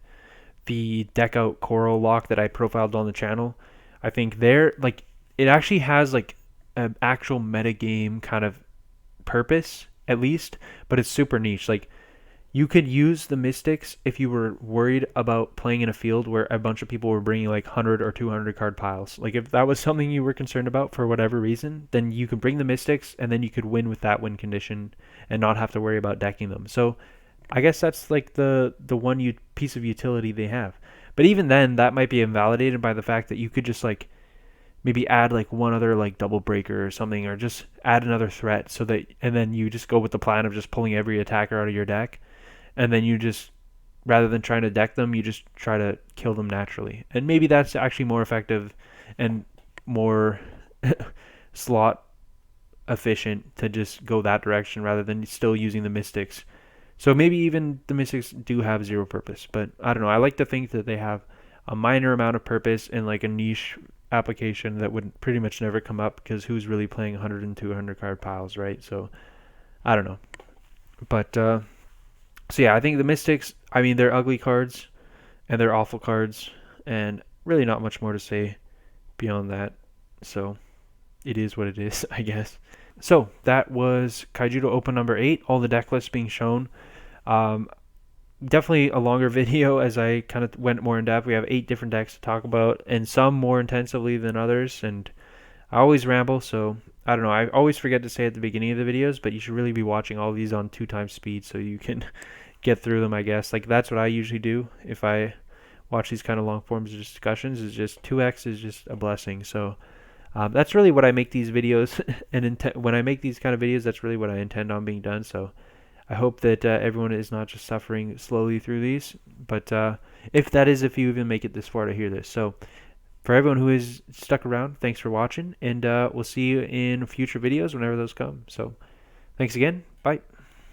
the deck out Coral lock that I profiled on the channel. I think like it actually has like an actual metagame kind of purpose at least, but it's super niche. Like you could use the Mystics if you were worried about playing in a field where a bunch of people were bringing like 100 or 200 card piles. Like if that was something you were concerned about for whatever reason, then you could bring the Mystics and then you could win with that win condition and not have to worry about decking them. So I guess that's like the one piece of utility they have. But even then, that might be invalidated by the fact that you could just like maybe add like one other like double breaker or something, or just add another threat so that, and then you just go with the plan of just pulling every attacker out of your deck, and then you just, rather than trying to deck them, you just try to kill them naturally. And maybe that's actually more effective and more slot efficient to just go that direction rather than still using the Mystics. So maybe even the Mystics do have zero purpose, but I don't know. I like to think that they have a minor amount of purpose in like a niche application that would pretty much never come up, because who's really playing 100 and 200 card piles, right? So I don't know. But so yeah, I think the Mystics, I mean, they're ugly cards and they're awful cards, and really not much more to say beyond that. So it is what it is, I guess. So that was Kaijudo Open number 8, all the deck lists being shown. Definitely a longer video as I kind of went more in depth. We have 8 different decks to talk about, and some more intensively than others, and I always ramble, so I don't know. I always forget to say at the beginning of the videos, but you should really be watching all these on 2 times speed so you can get through them, I guess. Like that's what I usually do if I watch these kind of long forms of discussions, is just 2x is just a blessing. So That's really what I make these videos, and when I make these kind of videos, that's really what I intend on being done. So I hope that everyone is not just suffering slowly through these, but if you even make it this far to hear this. So for everyone who is stuck around, thanks for watching, and we'll see you in future videos whenever those come. So thanks again. Bye.